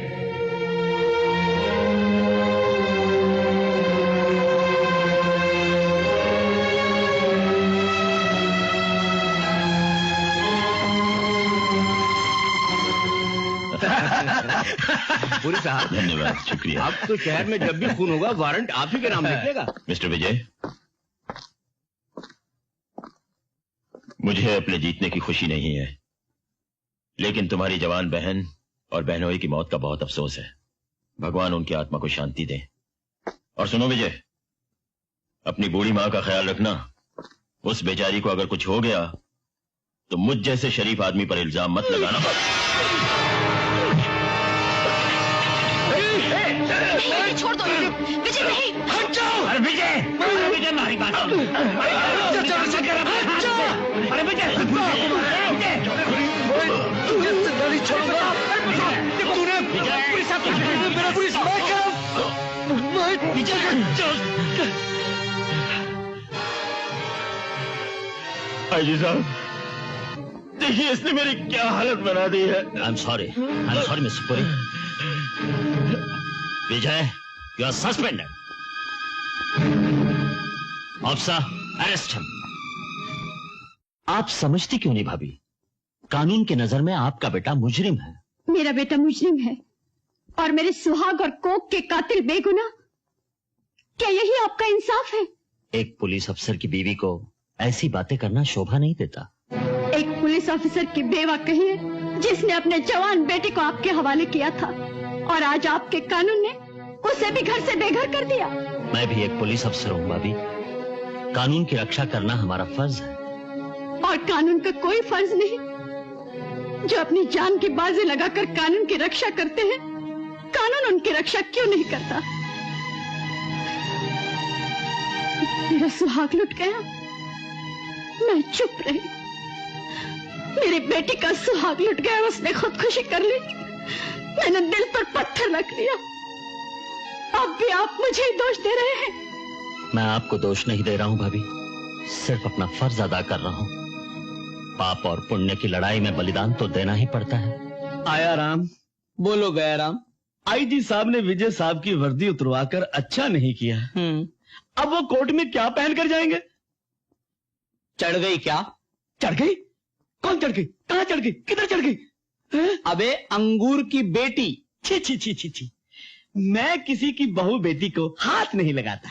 पुरी साहब धन्यवाद, शुक्रिया। अब तो शहर में जब भी खून होगा वारंट आप ही के नाम लिखिएगा। मिस्टर विजय, मुझे अपने जीतने की खुशी नहीं है, लेकिन तुम्हारी जवान बहन और बहनोई की मौत का बहुत अफसोस है। भगवान उनकी आत्मा को शांति दे। और सुनो विजय, अपनी बूढ़ी मां का ख्याल रखना। उस बेचारी को अगर कुछ हो गया तो मुझ जैसे शरीफ आदमी पर इल्जाम मत लगाना। नहीं, छोड़ दो विजय, नहीं। हट जाओ। अरे विजय, विजय हमारी बात सुनो। अरे विजय, जी साहब, देखिए इसने मेरी क्या हालत बना दी है। I am sorry mister Puri. Vijay, you are suspended. Officer, arrest him. आप समझती क्यों नहीं भाभी? कानून की नजर में आपका बेटा मुजरिम है। मेरा बेटा मुजरिम है और मेरे सुहाग और कोक के कातिल बेगुनाह। क्या यही आपका इंसाफ है? एक पुलिस अफसर की बीवी को ऐसी बातें करना शोभा नहीं देता। एक पुलिस ऑफिसर की बेवा कही है जिसने अपने जवान बेटे को आपके हवाले किया था और आज आपके कानून ने उसे भी घर से बेघर कर दिया। मैं भी एक पुलिस अफसर हूँ भाभी। कानून की रक्षा करना हमारा फर्ज है। और कानून का कोई फर्ज नहीं। जो अपनी जान की बाजी लगाकर कानून की रक्षा करते हैं, कानून उनकी रक्षा क्यों नहीं करता? मेरा सुहाग लुट गया, मैं चुप रही। मेरी बेटी का सुहाग लुट गया, उसने खुदकुशी कर ली। मैंने दिल पर पत्थर रख लिया। अब भी आप मुझे ही दोष दे रहे हैं। मैं आपको दोष नहीं दे रहा हूँ भाभी, सिर्फ अपना फर्ज अदा कर रहा हूँ। पाप और पुण्य की लड़ाई में बलिदान तो देना ही पड़ता है। आया राम, बोलो गया राम। आईजी साहब ने विजय साहब की वर्दी उतरवाकर अच्छा नहीं किया। अब वो कोर्ट में क्या पहन कर जाएंगे? चढ़ गई क्या? चढ़ गई? कौन चढ़ गई? कहां चढ़ गई? किधर चढ़ गई? अबे अंगूर की बेटी। छी छी छी छी छी, मैं किसी की बहू बेटी को हाथ नहीं लगाता।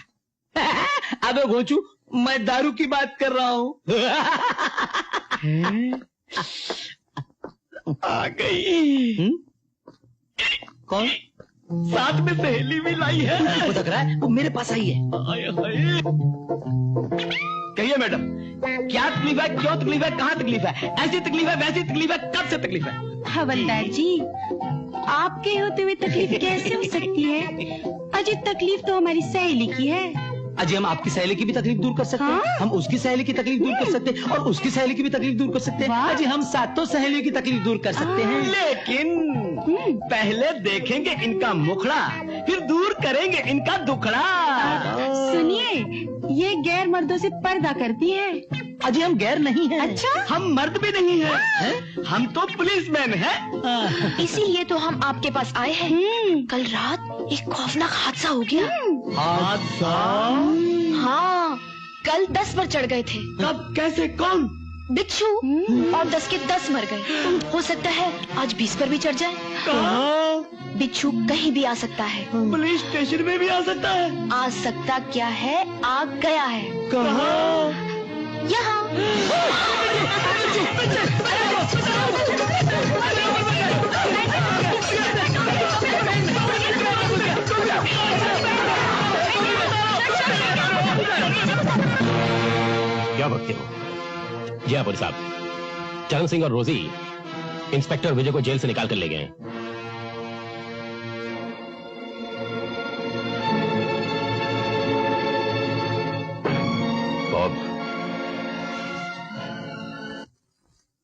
अबे घोंचू, मैं दारू की बात कर रहा हूं। आ गई। कौन? साथ में सहेली भी लाई है। आपको लग रहा है वो मेरे पास आई है। कहिए मैडम, क्या तकलीफ है? क्यों तकलीफ है? कहाँ तकलीफ है? ऐसी तकलीफ है, वैसी तकलीफ है, कब से तकलीफ है? हवलदार जी, आपके होते हुए तकलीफ कैसे हो सकती है? अजी तकलीफ तो हमारी सहेली की है। अजी हम आपकी सहेली की भी तकलीफ दूर कर सकते हैं। हम उसकी सहेली की तकलीफ दूर कर सकते हैं और उसकी सहेली की भी तकलीफ दूर कर सकते हैं। अजी हम सातों सहेलियों की तकलीफ दूर कर सकते हैं। लेकिन पहले देखेंगे इनका मुखड़ा, फिर दूर करेंगे इनका दुखड़ा। सुनिए, ये गैर मर्दों से पर्दा करती है। अजी हम गैर नहीं हैं। अच्छा? हम मर्द भी नहीं हैं। हम तो पुलिसमैन हैं। इसीलिए तो हम आपके पास आए हैं। कल रात एक खौफनाक हादसा हो गया। हादसा? हाँ, कल 10 पर चढ़ गए थे। कब? कैसे? कौन? बिच्छू, और 10 के 10 मर गए। हो सकता है आज 20 पर भी चढ़ जाए। कहाँ? बिच्छू कहीं भी आ सकता है। पुलिस स्टेशन में भी आ सकता है। आ सकता क्या है, आ गया है। कहाँ? यहाँ। क्या भगते हो? जी हाँ पुलिस साहब, चरण सिंह और रोजी इंस्पेक्टर विजय को जेल से निकाल कर ले गए। बॉब,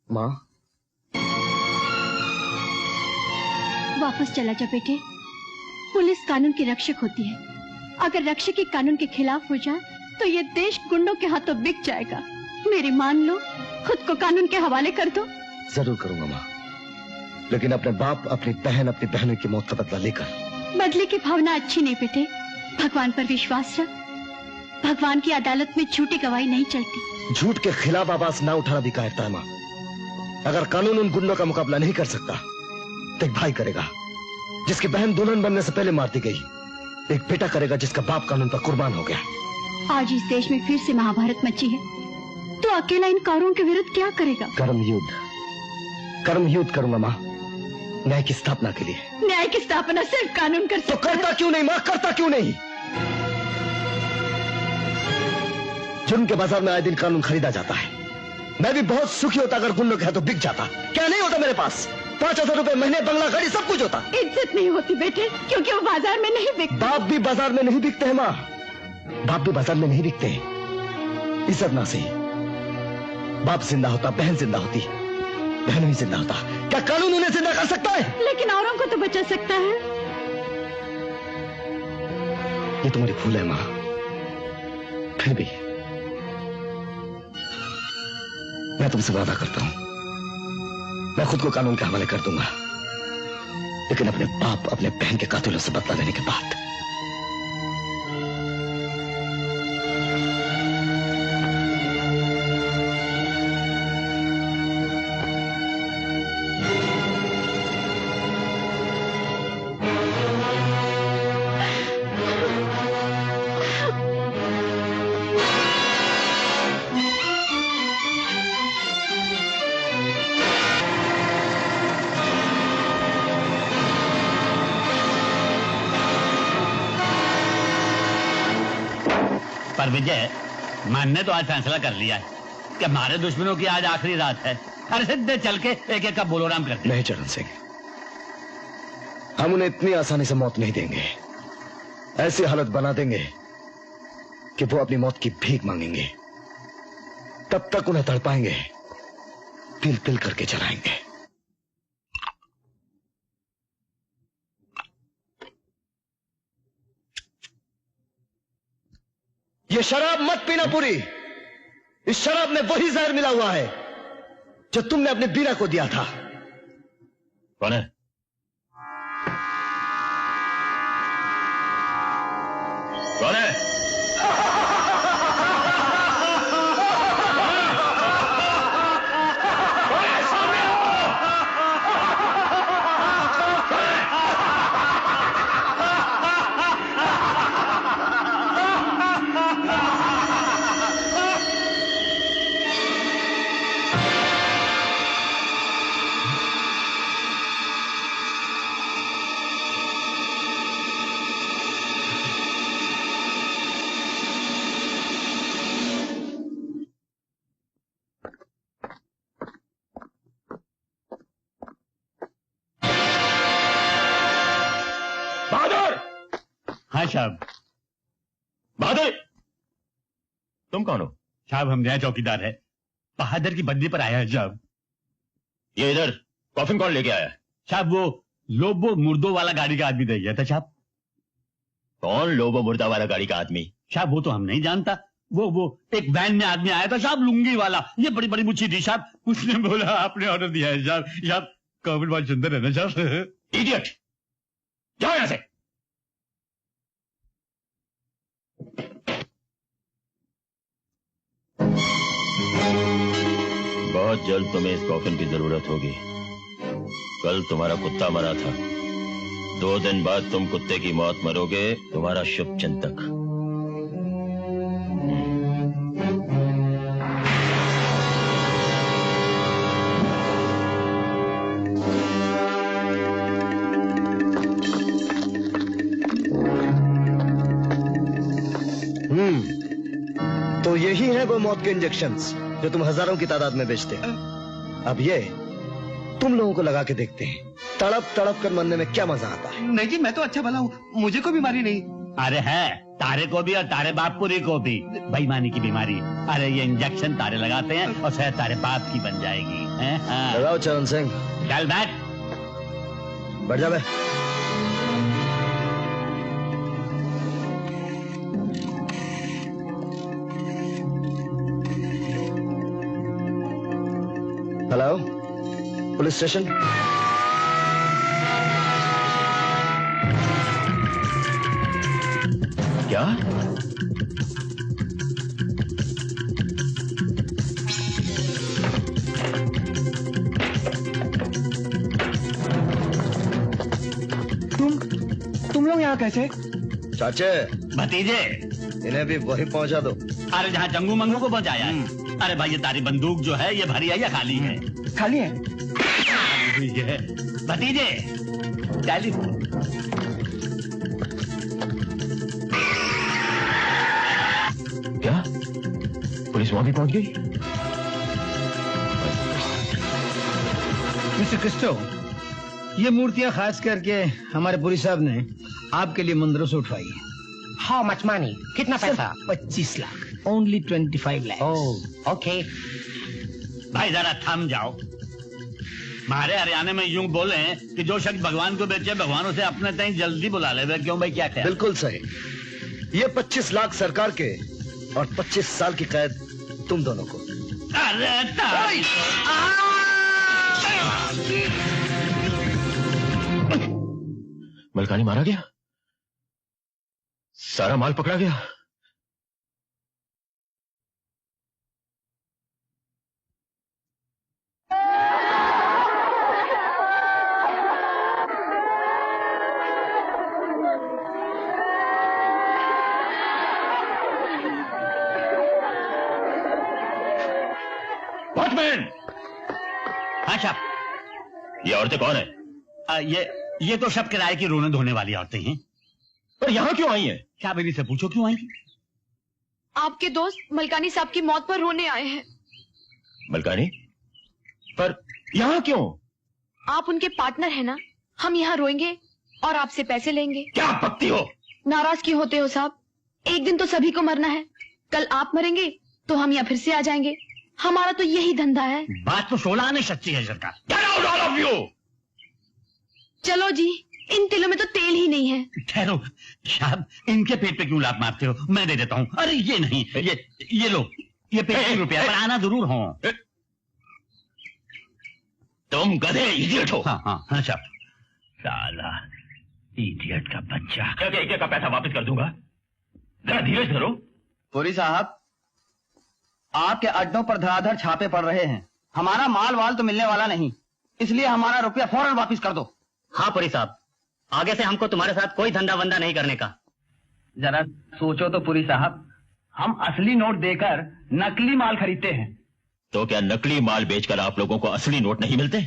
माँ, वापस चला जा बेटे। पुलिस कानून की रक्षक होती है। अगर रक्षक ही कानून के खिलाफ हो जाए तो ये देश गुंडों के हाथों बिक जाएगा। मेरी मान लो, खुद को कानून के हवाले कर दो। जरूर करूंगा माँ, लेकिन अपने बाप, अपनी बहन, अपनी बहनों की मौत का बदला लेकर। बदले की भावना अच्छी नहीं बेटे। भगवान पर विश्वास रख। भगवान की अदालत में झूठी गवाही नहीं चलती। झूठ के खिलाफ आवाज ना उठाना भी कायरता है माँ। अगर कानून उन गुंडों का मुकाबला नहीं कर सकता तो एक भाई करेगा जिसकी बहन दुल्हन बनने से पहले मार दी गई, एक बेटा करेगा जिसका बाप कानून पर कुर्बान हो गया। आज इस देश में फिर से महाभारत मची है, तो अकेला इन कारों के विरुद्ध क्या करेगा? कर्म युद्ध करूंगा माँ, न्याय की स्थापना के लिए। न्याय की स्थापना सिर्फ कानून कर सकता तो करता क्यों नहीं माँ, करता क्यों नहीं? जुर्म के बाजार में आए दिन कानून खरीदा जाता है। मैं भी बहुत सुखी होता अगर गुंडों के हाथों बिक जाता। क्या नहीं होता मेरे पास? 5,000 रुपए महीने, बंगला, गाड़ी, सब कुछ होता। इज्जत नहीं होती बेटे, क्योंकि वो बाजार में नहीं बिकते। बाप भी बाजार में नहीं बिकते हैं माँ, बाप भी बाजार में नहीं बिकते। इज्जत ना सही, बाप जिंदा होता, बहन जिंदा होती, बहन भी जिंदा होता। क्या कानून उन्हें जिंदा कर सकता है? लेकिन औरों को तो बचा सकता है। ये तुम्हारी भूल है माँ। फिर भी मैं तुमसे वादा करता हूं, मैं खुद को कानून के हवाले कर दूंगा, लेकिन अपने बाप, अपने बहन के कातिलों से बदला लेने के बाद। पर विजय, मान ने तो आज फैसला कर लिया है कि हमारे दुश्मनों की आज आखिरी रात है। हर सिद्धे चल के एक एक का बोलोराम करते। नहीं चरण सिंह, हम उन्हें इतनी आसानी से मौत नहीं देंगे। ऐसी हालत बना देंगे कि वो अपनी मौत की भीख मांगेंगे। तब तक उन्हें तड़पाएंगे, तिल तिल करके जलाएंगे। ये शराब मत पीना पूरी। इस शराब में वही जहर मिला हुआ है जो तुमने अपने बीरा को दिया था। कौन है? कौन है? हाँ साहब। बहादुर, तुम कौन हो? साहब हम नया चौकीदार है, बहादुर की बदली पर आया है साहब। ये इधर कॉफिन कौन लेके आया? साहब वो लोबो मुर्दो वाला गाड़ी का आदमी दे गया था साहब। कौन लोबो मुर्दा वाला गाड़ी का आदमी? साहब वो तो हम नहीं जानता। वो एक वैन में आदमी आया था साहब, लुंगी वाला, ये बड़ी बड़ी मुच्छी थी साहब। उसने बोला आपने ऑर्डर दिया है साहब। साहब कॉफिन बहुत सुंदर है ना साहब। इडियट, जाओ यहां से। बहुत जल्द तुम्हें इस कॉफिन की जरूरत होगी। कल तुम्हारा कुत्ता मरा था, 2 दिन बाद तुम कुत्ते की मौत मरोगे। तुम्हारा शुभ चिंतक। तो यही है वो मौत के इंजेक्शंस जो तुम हजारों की तादाद में बेचते हैं। अब ये तुम लोगों को लगा के देखते हैं, तड़प तड़प कर मरने में क्या मजा आता है। नहीं जी, मैं तो अच्छा भला हूँ, मुझे कोई बीमारी नहीं। अरे है, तारे को भी और तारे बापपुरी को भी बेईमानी की बीमारी। अरे ये इंजेक्शन तारे लगाते हैं और शायद तारे बाप की बन जाएगी। लगाओ चरण सिंह। चल बैठ। बैठ जा बे। Hello, police station. क्या? तुम लोग यहाँ कैसे? चाचे भतीजे, इन्हें भी वही पहुंचा दो। अरे जहाँ जंगू मंगू को पहुंचाया है। अरे भाई ये तारी बंदूक जो है ये भरी है या खाली है? खाली है। भतीजे टेलीफोन। क्या पुलिस वहां भी पहुंच गई? मिस्टर क्रिस्टो, ये मूर्तियां खास करके हमारे पुरी साहब ने आपके लिए मंदिरों से उठवाई है। How much money? कितना पैसा? 25 लाख। ओनली 25 लाख। ओके। भाई जरा थम जाओ। हमारे हरियाणा में यूं बोले कि जो शख्स भगवान को बेचे भगवान उसे अपने तक जल्दी बुला ले। क्यों भाई, क्या ख्याल? बिल्कुल सही। ये 25 लाख सरकार के और 25 साल की कैद तुम दोनों को। अरे मलकानी मारा गया, सारा माल पकड़ा गया। वॉचमैन! हाँ साहब। ये औरतें कौन है? ये तो सब किराए की रोने धोने वाली औरतें हैं। पर यहाँ क्यों आई हैं? क्या बेबी से पूछो क्यों आई? आपके दोस्त मलकानी साहब की मौत पर रोने आए हैं। मलकानी? पर यहाँ क्यों? आप उनके पार्टनर हैं ना, हम यहाँ रोएंगे और आपसे पैसे लेंगे। क्या बकती हो? नाराज क्यों होते हो साहब? एक दिन तो सभी को मरना है। कल आप मरेंगे तो हम यहाँ फिर से आ जाएंगे। हमारा तो यही धंधा है। बात तो 16 आने सच्ची है सरकार। चलो जी, इन तिलों में तो तेल ही नहीं है। ठहरो साहब, इनके पेट पे क्यों लात मारते हो? मैं दे देता हूँ। अरे ये नहीं, ये लो, ये 25 रुपया, पर आना जरूर हो। तुम गधे इडियट हो। हाँ हाँ हाँ साहब। साला इडियट का बच्चा। क्या का पैसा वापस कर दूंगा। जरा धीरज धरो। पुरी साहब, आपके अड्डों पर धड़ाधड़ छापे पड़ रहे हैं। हमारा माल वाल तो मिलने वाला नहीं, इसलिए हमारा रुपया फौरन वापस कर दो। हाँ पुरी साहब, आगे से हमको तुम्हारे साथ कोई धंधा वंदा नहीं करने का। जरा सोचो तो पुरी साहब, हम असली नोट देकर नकली माल खरीदते हैं। तो क्या नकली माल बेचकर आप लोगों को असली नोट नहीं मिलते?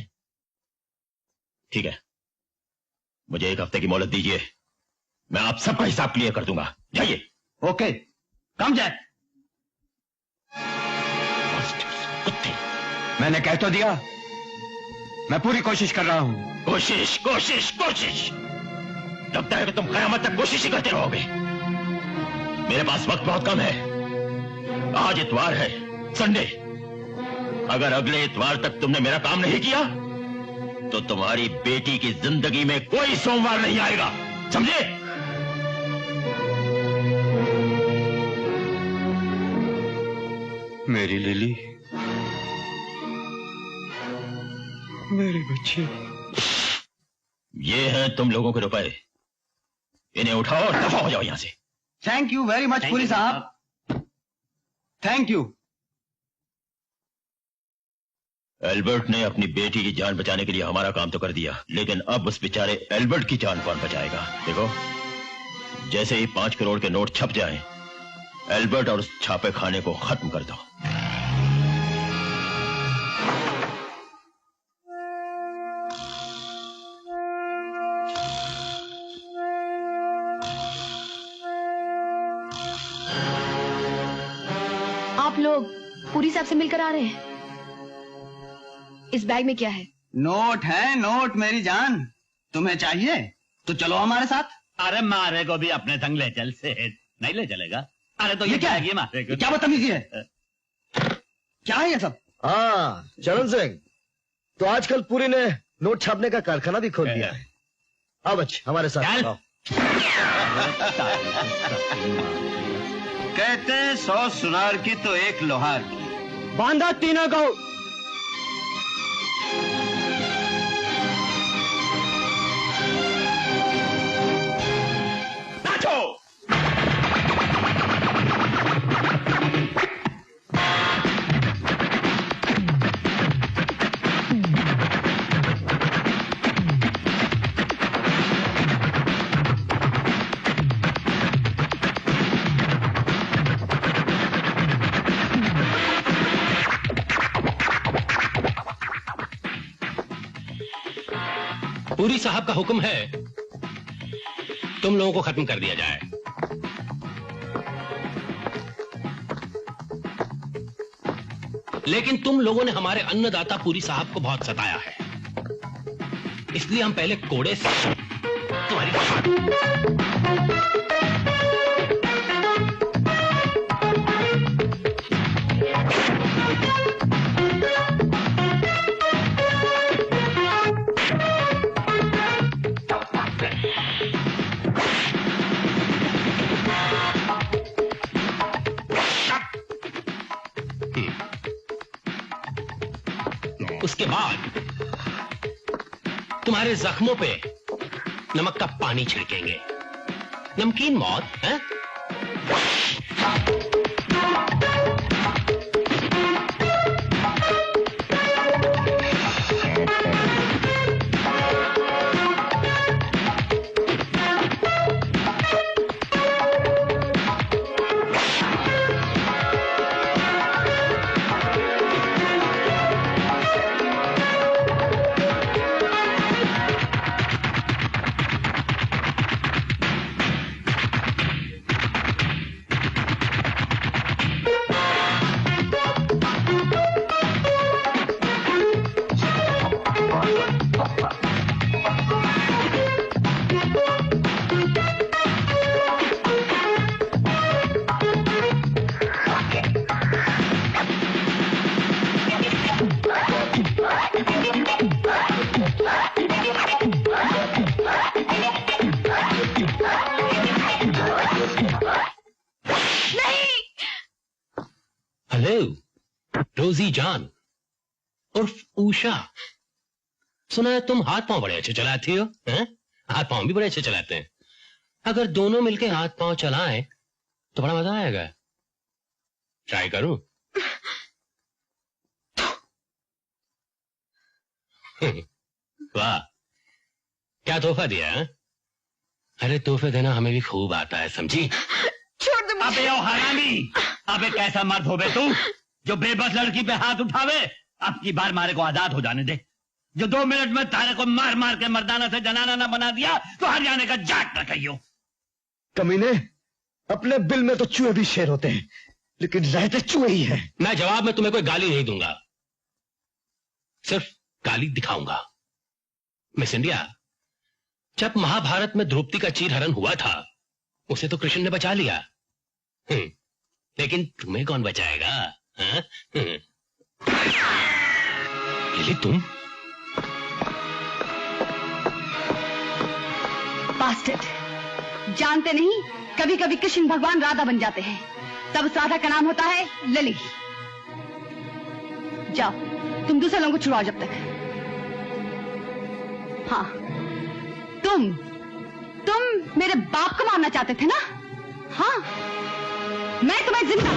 ठीक है, मुझे 1 हफ्ते की मोहलत दीजिए, मैं आप सबका हिसाब क्लियर कर दूंगा। जाइए। ओके, कम जाए। मैंने कह तो दिया, मैं पूरी कोशिश कर रहा हूं। कोशिश कोशिश कोशिश, लगता है कि तुम कयामत तक कोशिश ही करते रहोगे। मेरे पास वक्त बहुत कम है। आज इतवार है, संडे। अगर अगले इतवार तक तुमने मेरा काम नहीं किया तो तुम्हारी बेटी की जिंदगी में कोई सोमवार नहीं आएगा, समझे? मेरी लिली, मेरे बच्चे। ये हैं तुम लोगों के रुपए, इन्हें उठाओ और दफा हो जाओ यहां से। Thank you very much Puri साहब, थैंक यू। एल्बर्ट ने अपनी बेटी की जान बचाने के लिए हमारा काम तो कर दिया, लेकिन अब उस बेचारे एल्बर्ट की जान कौन बचाएगा? देखो, जैसे ही 5 करोड़ के नोट छप जाएं, एल्बर्ट और उस छापे खाने को खत्म कर दो। आप लोग पुरी साहब से मिलकर आ रहे हैं। इस बैग में क्या है? नोट है, नोट मेरी जान। तुम्हें चाहिए तो चलो हमारे साथ। अरे मारे को भी अपने संग ले चल से नहीं ले चलेगा। अरे तो ये क्या है? मारे को क्या बदतमीजी है? क्या है ये सब? हाँ चरण सिंह, तो आजकल पूरी ने नोट छापने का कारखाना भी खोल दिया है। अब अच्छा हमारे साथ आओ। कहते 100 सुनार की तो 1 लोहार की। बांधा तीनों को। पूरी साहब का हुक्म है तुम लोगों को खत्म कर दिया जाए। लेकिन तुम लोगों ने हमारे अन्नदाता पूरी साहब को बहुत सताया है, इसलिए हम पहले कोड़े से तुम्हारी उसके बाद तुम्हारे जख्मों पे नमक का पानी छिड़केंगे। नमकीन मौत है? रोजी जान उर्फ उषा, सुना है तुम हाथ पांव बड़े अच्छे चलाती हो, हैं? हाथ पांव भी बड़े अच्छे चलाते हैं। अगर दोनों मिलके हाथ पांव चलाएं तो बड़ा मजा आएगा। ट्राई करूं? वाह, क्या तोहफा दिया है? अरे तोहफे देना हमें भी खूब आता है, समझी? छोड़ दे। अबे ओ हरामी, अबे कैसा मर्द हो बे तू जो बेबस लड़की पे हाथ उठावे? अब की बार मारे को आजाद हो जाने दे। जो 2 मिनट में तारे को मार मार के मर्दाना से जनाना ना बना दिया तो हरियाणा का जाट न कहियो। कमीने, अपने बिल में तो चूहे भी शेर होते हैं, लेकिन रहते चूहे ही हैं। मैं जवाब में तुम्हें कोई गाली नहीं दूंगा, सिर्फ गाली दिखाऊंगा। मिस इंडिया, जब महाभारत में द्रौपदी का चीरहरण हुआ था उसे तो कृष्ण ने बचा लिया, लेकिन तुम्हें कौन बचाएगा? लिली तुम? बास्टर्ड, जानते नहीं कभी कभी कृष्ण भगवान राधा बन जाते हैं, तब उस राधा का नाम होता है लिली। जाओ तुम दूसरे लोगों को छुड़ाओ जब तक। हाँ, तुम मेरे बाप को मारना चाहते थे ना? हाँ, मैं तुम्हें जिंदा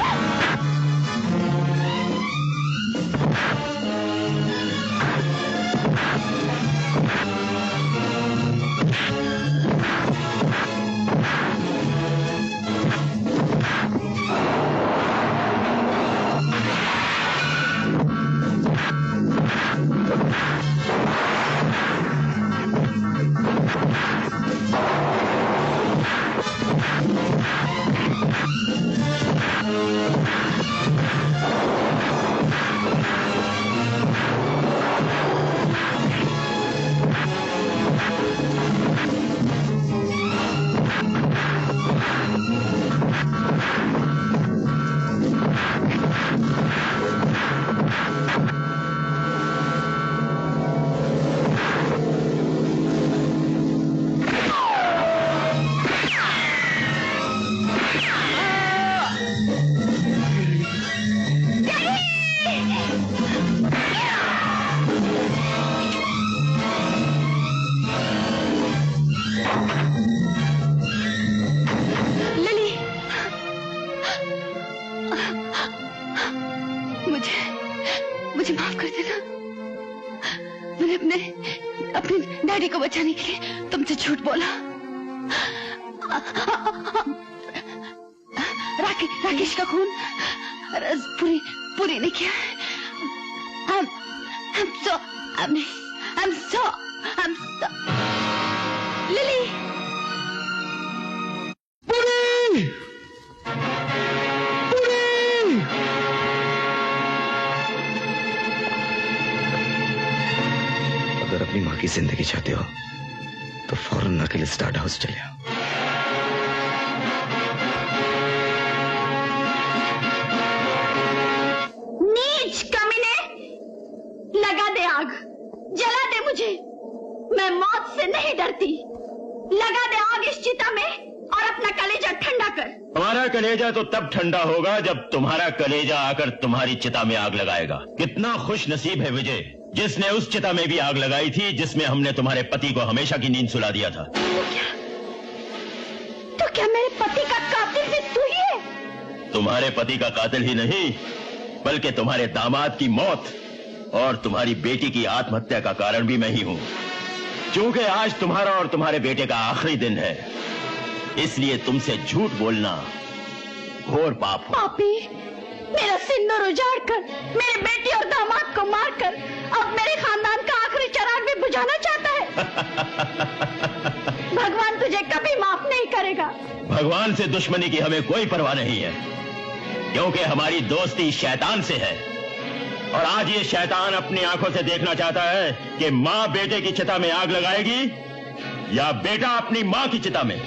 मुझे माफ कर देना। मैंने अपने डैडी को बचाने के लिए तुमसे झूठ बोला। राकेश का खून पूरी नहीं किया। I'm so जिंदगी चाहते हो तो फौरन अकेले स्टार्ट हाउस चले आओ। नीच कमीने, लगा दे आग, जला दे मुझे, मैं मौत से नहीं डरती। लगा दे आग इस चिता में और अपना कलेजा ठंडा कर। हमारा कलेजा तो तब ठंडा होगा जब तुम्हारा कलेजा आकर तुम्हारी चिता में आग लगाएगा। कितना खुश नसीब है विजय, जिसने उस चिता में भी आग लगाई थी जिसमें हमने तुम्हारे पति को हमेशा की नींद सुला दिया था। तो क्या मेरे पति का कातिल भी तू ही है? तुम्हारे पति का कातिल ही नहीं, बल्कि तुम्हारे दामाद की मौत और तुम्हारी बेटी की आत्महत्या का कारण भी मैं ही हूं। क्योंकि आज तुम्हारा और तुम्हारे बेटे का आखिरी दिन है, इसलिए तुमसे झूठ बोलना घोर पाप हो। पापी, मेरा सिंदूर उजाड़ कर, मेरे बेटी और दामाद को मारकर अब मेरे खानदान का आखिरी चिराग भी बुझाना चाहता है। भगवान तुझे कभी माफ नहीं करेगा। भगवान से दुश्मनी की हमें कोई परवाह नहीं है, क्योंकि हमारी दोस्ती शैतान से है। और आज ये शैतान अपनी आंखों से देखना चाहता है कि माँ बेटे की चिता में आग लगाएगी या बेटा अपनी माँ की चिता में।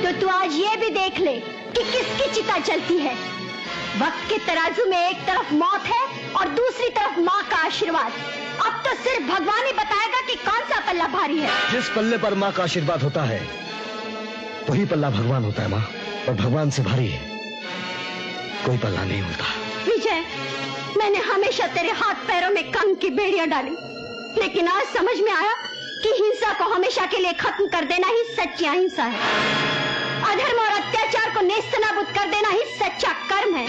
तो तू आज ये भी देख ले कि किसकी चिता चलती है। वक्त के तराजू में एक तरफ मौत है और दूसरी तरफ माँ का आशीर्वाद। अब तो सिर्फ भगवान ही बताएगा कि कौन सा पल्ला भारी है। जिस पल्ले पर माँ का आशीर्वाद होता है वही पल्ला भगवान होता है माँ, और भगवान से भारी है कोई पल्ला नहीं होता। विजय, मैंने हमेशा तेरे हाथ पैरों में कंग की बेड़ियां डाली, लेकिन आज समझ में आया कि हिंसा को हमेशा के लिए खत्म कर देना ही सच्ची अहिंसा है। अधर्म और अत्याचार को नेस्तनाबूद कर देना ही सच्चा कर्म है।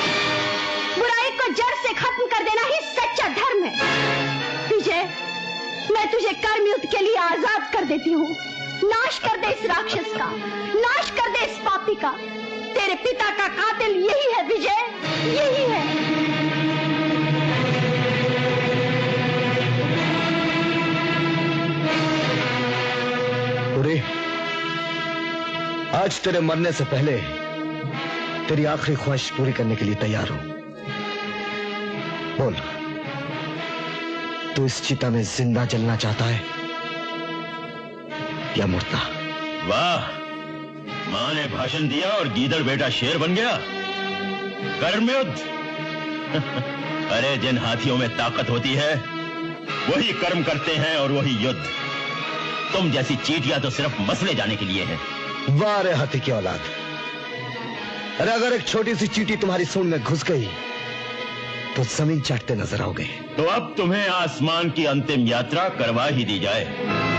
बुराई को जड़ से खत्म कर देना ही सच्चा धर्म है। विजय, मैं तुझे कर्म युद्ध के लिए आजाद कर देती हूँ। नाश कर दे इस राक्षस का, नाश कर दे इस पापी का। तेरे पिता का कातिल यही है विजय, यही है। पूरी, आज तेरे मरने से पहले तेरी आखिरी ख्वाहिश पूरी करने के लिए तैयार हूं। बोल, तू इस चिता में जिंदा जलना चाहता है या मुर्दा? वाह, माँ ने भाषण दिया और गीदड़ बेटा शेर बन गया। कर्म युद्ध। अरे जिन हाथियों में ताकत होती है वही कर्म करते हैं और वही युद्ध। तुम जैसी चींटियां तो सिर्फ मसले जाने के लिए है। वाह रे हाथी की औलाद। अरे अगर एक छोटी सी चींटी तुम्हारी सूंड में घुस गई तो जमीन चाटते नजर आओगे। तो अब तुम्हें आसमान की अंतिम यात्रा करवा ही दी जाए।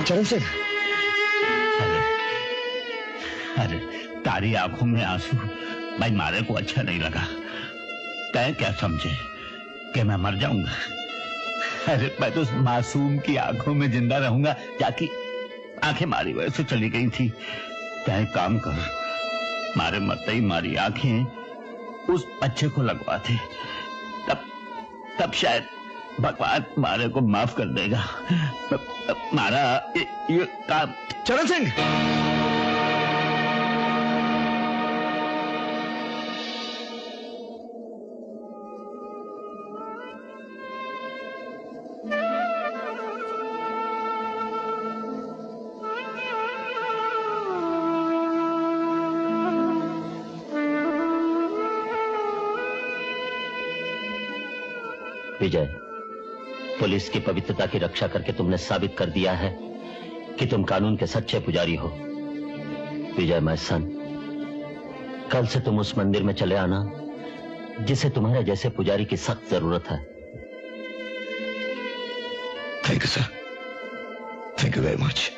चरण सिंह, अरे तारी आंखों में आंसू भाई मारे को अच्छा नहीं लगा। तय क्या समझे कि मैं मर जाऊंगा? अरे मैं तो उस मासूम की आंखों में जिंदा रहूंगा जाकि आंखें मारी वजह से चली गई थी। तय काम कर, मारे मरते ही मारी आंखें उस बच्चे को लगवा दे, तब शायद भगवान मारे को माफ कर देगा। मारा ये काम। चरण सिंह, विजय, पुलिस की पवित्रता की रक्षा करके तुमने साबित कर दिया है कि तुम कानून के सच्चे पुजारी हो। विजय माय सन, कल से तुम उस मंदिर में चले आना जिसे तुम्हारे जैसे पुजारी की सख्त जरूरत है। Thank you sir, thank you very much.